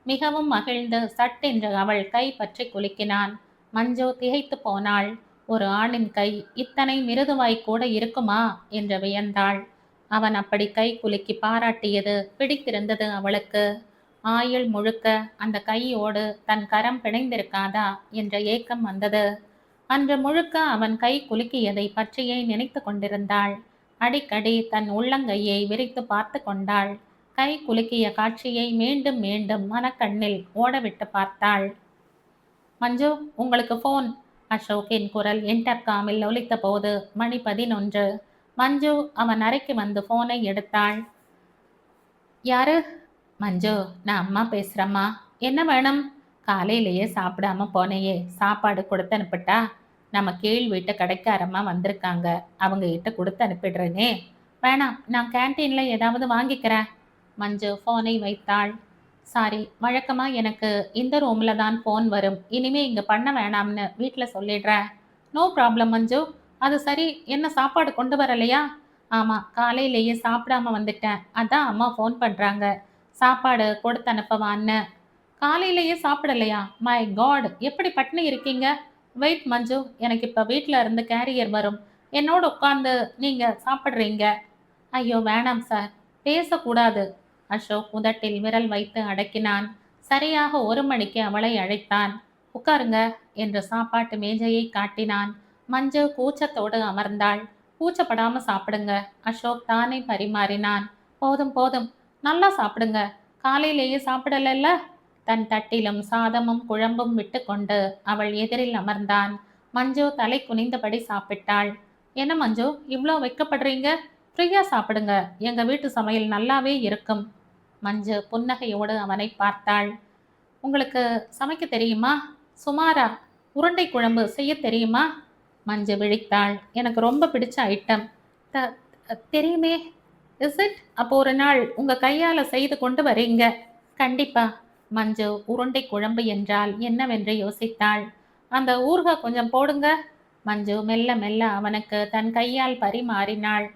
மிகவும் மகிழ்ந்து சட்டென்று அவள் கை பற்றி குலுக்கினான். மஞ்சு திகைத்து போனாள். ஒரு ஆணின் கை இத்தனை மிருதுவாய் கூட இருக்குமா என்று வியந்தாள். அவன் அப்படி கை குலுக்கி பாராட்டியது பிடித்திருந்தது அவளுக்கு. ஆயுள் முழுக்க அந்த கையோடு தன் கரம் பிணைந்திருக்காதா என்ற ஏக்கம் வந்தது. அன்று முழுக்க அவன் கை குலுக்கியதை பற்றியே நினைத்து கொண்டிருந்தாள். அடிக்கடி தன் உள்ளங்கையை விரித்து பார்த்து கொண்டாள். கை குலுக்கிய காட்சியை மீண்டும் மீண்டும் மனக்கண்ணில் ஓடவிட்டு பார்த்தாள். மஞ்சு, உங்களுக்கு ஃபோன். அசோக்கின் குரல் இன்டர்காமில் ஒலித்த போது மணி 11. மஞ்சு அவன் அறைக்கு வந்து ஃபோனை எடுத்தாள். யாரு? மஞ்சு, நான் அம்மா பேசுகிறம்மா. என்ன வேணும்? காலையிலேயே சாப்பிடாம போனையே, சாப்பாடு கொடுத்து அனுப்பிட்டா? நம்ம கீழ் வீட்டு கடைக்காரம்மா வந்திருக்காங்க, அவங்க கிட்ட கொடுத்து அனுப்பிடுறேனே. வேணாம், நான் கேன்டீனில் ஏதாவது வாங்கிக்கிறேன். மஞ்சு ஃபோனை வைத்தாள். சாரி, வழக்கமாக எனக்கு இந்த ரூமில் தான் ஃபோன் வரும். இனிமே இங்கே பண்ண வேணாம்னு வீட்டில் சொல்லிடுறேன். நோ ப்ராப்ளம் மஞ்சு. அது சரி, என்ன சாப்பாடு கொண்டு வரலையா? ஆமாம், காலையிலேயே சாப்பிடாம வந்துட்டேன். அதான் அம்மா ஃபோன் பண்ணுறாங்க, சாப்பாடு கொடுத்து அனுப்பவான்னு. காலையிலேயே சாப்பிடலையா? மை காட், எப்படி பட்னி இருக்கீங்க? வெயிட் மஞ்சு, எனக்கு இப்போ வீட்டில் இருந்து கேரியர் வரும், என்னோட உட்காந்து நீங்கள் சாப்பிட்றீங்க. ஐயோ வேணாம் சார், பேசக்கூடாது. அசோக் உதட்டில் விரல் வைத்து அடக்கினான். சரியாக 1 மணிக்கு அவளை அழைத்தான். உட்காருங்க என்று சாப்பாட்டு மேஜையை காட்டினான். மஞ்சு கூச்சத்தோடு அமர்ந்தாள். கூச்சப்படாம சாப்பிடுங்க. அசோக் தானே பரிமாறினான். போதும் போதும், நல்லா சாப்பிடுங்க, காலையிலேயே சாப்பிடலல்ல. தன் தட்டிலும் சாதமும் குழம்பும் விட்டு கொண்டு அவள் எதிரில் அமர்ந்தான். மஞ்சு தலை குனிந்தபடி சாப்பிட்டாள். என்ன மஞ்சு, இவ்வளோ வைக்கப்படுறீங்க? ஃப்ரீயா சாப்பிடுங்க, எங்க வீட்டு சமையல் நல்லாவே இருக்கும். மஞ்சு புன்னகையோடு அவனை பார்த்தாள். உங்களுக்கு சமைக்க தெரியுமா? சுமாரா. உருண்டை குழம்பு செய்ய தெரியுமா? மஞ்சு விழித்தாள். எனக்கு ரொம்ப பிடிச்ச ஐட்டம். தெரியுமே. Is it? அப்போ ஒரு நாள் உங்க கையால செய்து கொண்டு வரீங்க. கண்டிப்பா. மஞ்சு உருண்டை குழம்பு என்றால் என்னவென்று யோசித்தாள். அந்த ஊறுகாய் கொஞ்சம் போடுங்க. மஞ்சு மெல்ல மெல்ல அவனுக்கு தன் கையால் பரிமாறினாள்.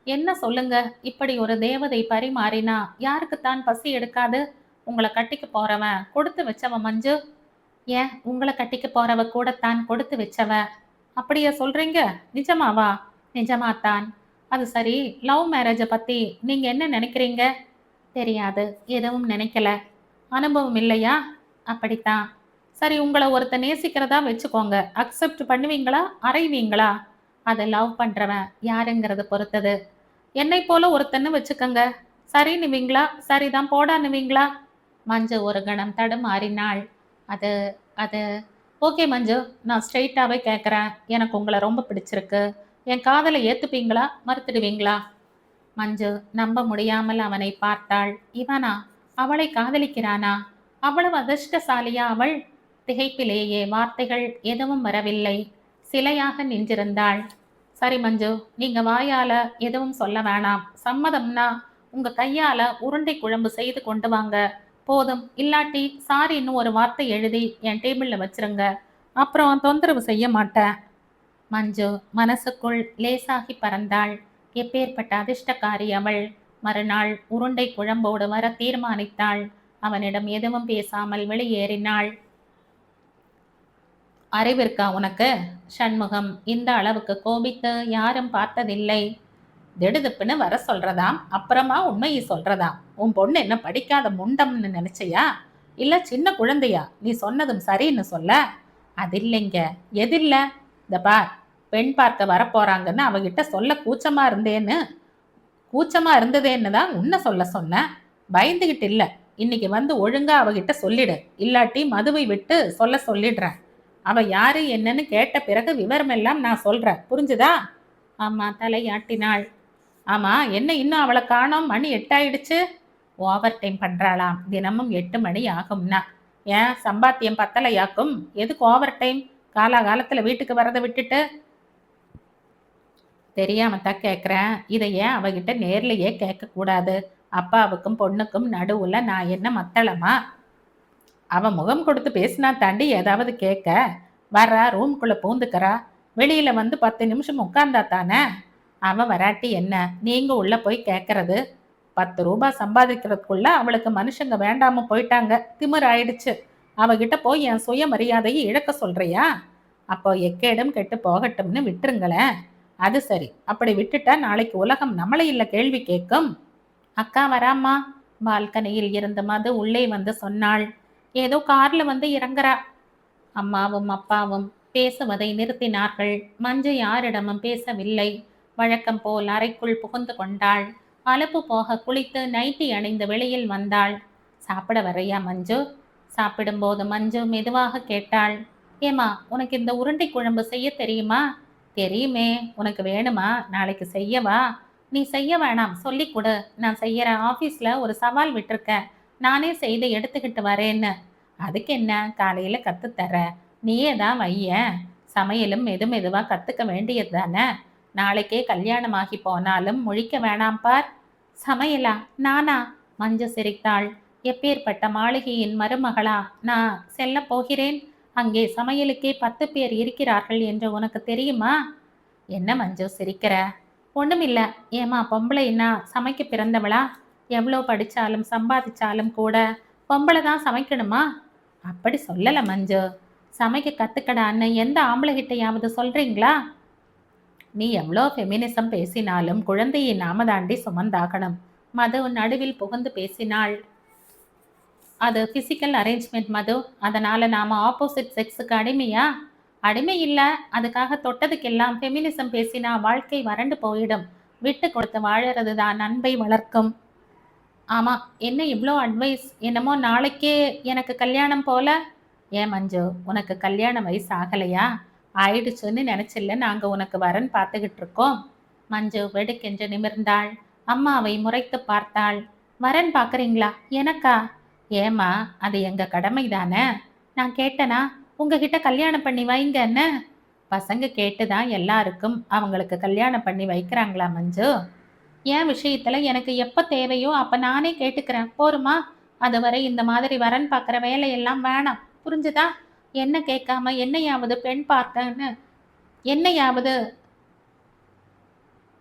என்ன சொல்லுங்க, இப்படி ஒரு தேவதை பரிமாறினா யாருக்குத்தான் பசி எடுக்காது? உங்களை கட்டிக்க போறவன் கொடுத்து வச்சவன் மஞ்சு. ஏன், உங்களை கட்டிக்க போறவ கூடத்தான் கொடுத்து வச்சவ. அப்படியா சொல்றீங்க? நிஜமாவா? நிஜமாத்தான். அது சரி, லவ் மேரேஜை பத்தி நீங்க என்ன நினைக்கிறீங்க? தெரியாது, எதுவும் நினைக்கல. அனுபவம் இல்லையா? அப்படித்தான். சரி, உங்களை ஒருத்த நேசிக்கிறதா வச்சுக்கோங்க, அக்செப்ட் பண்ணுவீங்களா, அறைவீங்களா? அதை லவ் பண்றவன் யாருங்கிறத பொறுத்தது. என்னை போல ஒருத்தன்னு வச்சுக்கோங்க, சரின்னுவீங்களா, சரிதான் போடான்னுவீங்களா? மஞ்சு ஒரு கணம் தடுமாறினாள். அது அது ஓகே மஞ்சு, நான் ஸ்ட்ரெயிட்டாகவே கேட்குறேன். எனக்கு உங்களை ரொம்ப பிடிச்சிருக்கு. என் காதலை ஏற்றுப்பீங்களா, மறுத்துடுவீங்களா? மஞ்சு நம்ப முடியாமல் அவனை பார்த்தாள். இவனா அவளை காதலிக்கிறானா? அவ்வளவு அதிர்ஷ்டசாலியா அவள்? திகைப்பிலேயே வார்த்தைகள் எதுவும் வரவில்லை. சிலையாக நின்றிருந்தாள். சரி மஞ்சு, நீங்க வாயால எதுவும் சொல்ல வேணாம். சம்மதம்னா உங்க கையால உருண்டை குழம்பு செய்து கொண்டு வாங்க, போதும். இல்லாட்டி சாரின்னு ஒரு வார்த்தை எழுதி என் டேபிளில் வச்சிருங்க. அப்புறம் தொந்தரவு செய்ய மாட்டேன். மஞ்சு மனசுக்குள் லேசாகி பறந்தாள். எப்பேற்பட்ட அதிர்ஷ்டக்காரி அவள்! மறுநாள் உருண்டை குழம்போடு வர தீர்மானித்தாள். அவனிடம் எதுவும் பேசாமல் வெளியேறினாள். அறிவிற்கா உனக்கு? சண்முகம் இந்த அளவுக்கு கோபித்து யாரும் பார்த்ததில்லை. திடுதிப்புன்னு வர சொல்றதாம், அப்புறமா உண்மையை சொல்றதாம். உன் பொண்ணு என்ன படிக்காத முண்டம்னு நினைச்சியா? இல்ல சின்ன குழந்தையா நீ சொன்னதும் சரின்னு சொல்ல? அது இல்லைங்க. எதில்ல? இந்த பார், பெண் பார்க்க வரப்போறாங்கன்னு அவகிட்ட சொல்ல கூச்சமா இருந்ததேன்னு தான் உன்னை சொல்ல சொன்னேன். பயந்துகிட்டு இல்ல. இன்னைக்கு வந்து ஒழுங்கா அவகிட்ட சொல்லிடு. இல்லாட்டி மதுவை விட்டு சொல்ல சொல்லிடுறேன். அவ யாரு என்னன்னு கேட்ட பிறகு விவரமெல்லாம் நான் சொல்றேன். புரிஞ்சுதா? அம்மா தலையாட்டினாள். ஆமா, என்ன இன்னும் அவளை காணோம்? மணி 8 ஆயிடுச்சு. ஓவர் டைம் பண்றாளாம். தினமும் 8 மணி ஆகும்னா. ஏன் சம்பாத்தியம் பத்தலையாக்கும்? எதுக்கு ஓவர் டைம்? காலாகாலத்துல வீட்டுக்கு வரதை விட்டுட்டு? தெரியாமத்தான் கேட்குறேன். இதை ஏன் அவகிட்ட நேர்லையே கேட்கக்கூடாது? அப்பாவுக்கும் பொண்ணுக்கும் நடுவுல நான் என்ன மத்தளமா? அவ முகம் கொடுத்து பேசினா தாண்டி ஏதாவது கேட்க. வரா, ரூம்குள்ள பூந்துக்கிறா. வெளியில வந்து 10 நிமிஷம் உட்கார்ந்தா தானே. அவ வராட்டி என்ன, நீங்க உள்ள போய் கேட்கறது? 10 ரூபாய் சம்பாதிக்கிறதுக்குள்ள அவளுக்கு மனுஷங்க வேண்டாம போயிட்டாங்க. திமிர் ஆயிடுச்சு. அவகிட்ட போய் என் சுயமரியாதையை இழக்க சொல்றியா? அப்போ எக்கேடும் கெட்டு போகட்டும்னு விட்டுருங்களேன். அது சரி. அப்படி விட்டுட்டா நாளைக்கு உலகம் நம்மளை இல்ல கேள்வி கேட்கும். அக்கா வராமா. பால்கனியில் இருந்த மது உள்ளே வந்து சொன்னாள். ஏதோ கார்ல வந்து இறங்குறா. அம்மாவும் அப்பாவும் பேசுவதை நிறுத்தினார்கள். மஞ்சு யாரிடமும் பேசவில்லை. வழக்கம் போல் அறைக்குள் புகுந்து கொண்டாள். அலுப்பு போக குளித்து நைட்டி அணிந்து வெளியில் வந்தாள். சாப்பிட வரையா மஞ்சு? சாப்பிடும்போது மஞ்சு மெதுவாக கேட்டாள். ஏமா, உனக்கு இந்த உருண்டை குழம்பு செய்ய தெரியுமா? தெரியுமே. உனக்கு வேணுமா? நாளைக்கு செய்யவா? நீ செய்ய வேணாம், சொல்லி கொடு. நான் செய்யற ஆபீஸ்ல ஒரு சவால் விட்டுருக்கேன். நானே செய்து எடுத்துக்கிட்டு வரேன்னு. அதுக்கு என்ன, காலையில கத்துத்தர. நீயே தான் வையேன். சமையலும் மெதுவா கத்துக்க வேண்டியது தானே. நாளைக்கே கல்யாணமாகி போனாலும் முழிக்க வேணாம் பார். சமையலா? நானா? மஞ்சு சிரித்தாள். எப்பேற்பட்ட மாளிகையின் மருமகளா நான் செல்ல போகிறேன்? அங்கே சமையலுக்கே 10 பேர் இருக்கிறார்கள் என்று உனக்கு தெரியுமா? என்ன மஞ்சு சிரிக்கிற? ஒண்ணுமில்ல. ஏமா, பொம்பளைன்னா சமைக்க பிறந்தவளா? எவ்வளோ படிச்சாலும் சம்பாதிச்சாலும் கூட பொம்பளை தான் சமைக்கணுமா? அப்படி சொல்லல மஞ்சு. சமைக்க கத்துக்கடான்னு எந்த ஆம்பளைகிட்டையாவது சொல்றீங்களா? நீ எவ்வளோ ஃபெமினிசம் பேசினாலும் குழந்தையை நாம தாண்டி சுமந்தாகணும். மது நடுவில் புகுந்து பேசினாள். அது பிசிக்கல் அரேஞ்ச்மெண்ட் மது. அதனால நாம ஆப்போசிட் செக்ஸுக்கு அடிமையா? அடிமை இல்ல. அதுக்காக தொட்டதுக்கெல்லாம் ஃபெமினிசம் பேசினா வாழ்க்கை வறண்டு போயிடும். விட்டு கொடுத்து வாழறது தான் அன்பை வளர்க்கும். ஆமா, என்ன இவ்வளோ அட்வைஸ்? என்னமோ நாளைக்கே எனக்கு கல்யாணம் போல. ஏன் மஞ்சு, உனக்கு கல்யாண வயசு ஆகலையா? ஆயிடுச்சுன்னு நினைச்சில்ல நாங்க உனக்கு வரன் பார்த்துக்கிட்டு இருக்கோம். மஞ்சு வெடுக்கென்று நிமிர்ந்தாள். அம்மாவை முறைத்து பார்த்தாள். வரன் பார்க்குறீங்களா? எனக்கா? ஏமா, அது எங்க கடமை தானே. நான் கேட்டனா? உங்ககிட்ட கல்யாணம் பண்ணி வைங்கன்னு. பசங்க கேட்டுதான் எல்லாருக்கும் அவங்களுக்கு கல்யாணம் பண்ணி வைக்கிறாங்களா மஞ்சு? என் விஷயத்துல எனக்கு எப்ப தேவையோ அப்ப நானே கேட்டுக்கிறேன். போருமா? அதுவரை இந்த மாதிரி வரன் பார்க்குற வேலையெல்லாம் வேணாம். புரிஞ்சுதா? என்ன கேட்காம என்னையாவது பெண் பார்க்கன்னு, என்னையாவது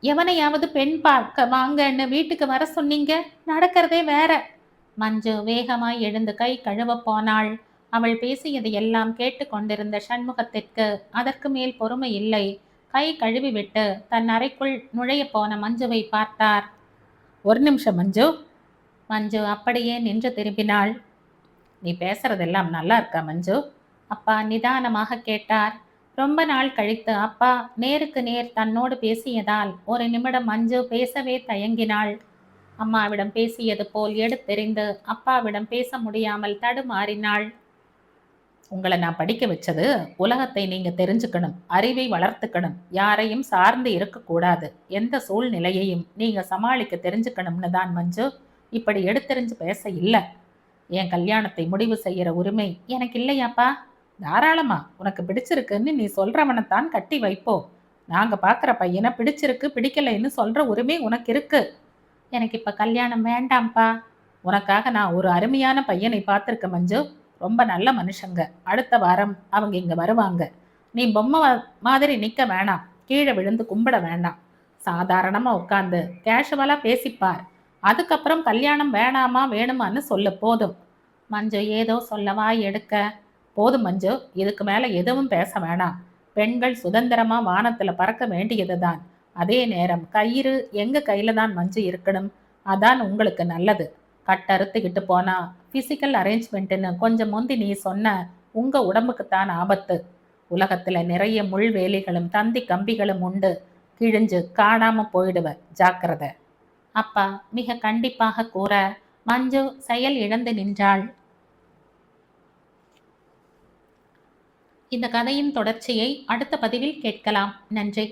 எவனையாவது பெண் பார்க்க வாங்கன்னு வீட்டுக்கு வர சொன்னீங்க. நடக்கிறதே வேற. மஞ்சு வேகமாய் எழுந்து கை கழுவ போனாள். அவள் பேசியது எல்லாம் கேட்டு கொண்டிருந்த சண்முகத்திற்கு அதற்கு மேல் பொறுமை இல்லை. கை கழுவி விட்டு தன் அறைக்குள் நுழைய போன மஞ்சுவை பார்த்தார். ஒரு நிமிஷம் மஞ்சு. மஞ்சு அப்படியே நின்று திரும்பினாள். நீ பேசுறதெல்லாம் நல்லா இருக்கா மஞ்சு? அப்பா நிதானமாக கேட்டார். ரொம்ப நாள் கழித்து அப்பா நேருக்கு நேர் தன்னோடு பேசியதால் ஒரு நிமிடம் மஞ்சு பேசவே தயங்கினாள். அம்மாவிடம் பேசியது போல் எடுத்தெறிந்து அப்பாவிடம் பேச முடியாமல் தடுமாறினாள். உங்களை நான் படிக்க வச்சது உலகத்தை நீங்க தெரிஞ்சுக்கணும், அறிவை வளர்த்துக்கணும், யாரையும் சார்ந்து இருக்கக்கூடாது, எந்த சூழ்நிலையையும் நீங்க சமாளிக்க தெரிஞ்சுக்கணும்னு தான் மஞ்சு. இப்படி எடுத்தெறிஞ்சு பேச இல்லை. என் கல்யாணத்தை முடிவு செய்யற உரிமை எனக்கு இல்லையாப்பா? தாராளமா உனக்கு பிடிச்சிருக்குன்னு நீ சொல்றவனைத்தான் கட்டி வைப்போம். நாங்க பாக்குற பையனை பிடிச்சிருக்கு பிடிக்கலைன்னு சொல்ற உரிமை உனக்கு இருக்கு. எனக்கு இப்ப கல்யாணம் வேண்டாம்ப்பா. உனக்காக நான் ஒரு அருமையான பையனை பார்த்திருக்க மஞ்சு. ரொம்ப நல்ல மனுஷங்க. அடுத்த வாரம் அவங்க இங்க வருவாங்க. நீ பொம்மை மாதிரி நிக்க வேணாம், கீழே விழுந்து கும்பிட வேண்டாம். சாதாரணமா உட்காந்து கேஷுவலா பேசிப்பார். அதுக்கப்புறம் கல்யாணம் வேணாமா வேணுமான்னு சொல்லு போதும். மஞ்சு ஏதோ சொல்லவா எடுக்க, போதும் மஞ்சு, இதுக்கு மேல எதுவும் பேச வேணாம். பெண்கள் சுதந்திரமா வானத்துல பறக்க வேண்டியதுதான். அதே நேரம் கயிறு எங்க கையில தான் மஞ்சு இருக்கணும். அதான் உங்களுக்கு நல்லது. கட்டறுத்துக்கிட்டு போனா பிசிக்கல் அரேஞ்ச்மெண்ட்னு கொஞ்சம் முந்தி நீ சொன்ன உங்க உடம்புக்குத்தான் ஆபத்து. உலகத்துல நிறைய முள்வேலிகளும் தந்தி கம்பிகளும் உண்டு. கிழிஞ்சு காணாம போயிடுவ, ஜாக்கிரதை. அப்பா மிக கண்டிப்பாக கூற மஞ்சு செயல் இழந்து நின்றாள். இந்த கதையின் தொடர்ச்சியை அடுத்த பதிவில் கேட்கலாம். நன்றி.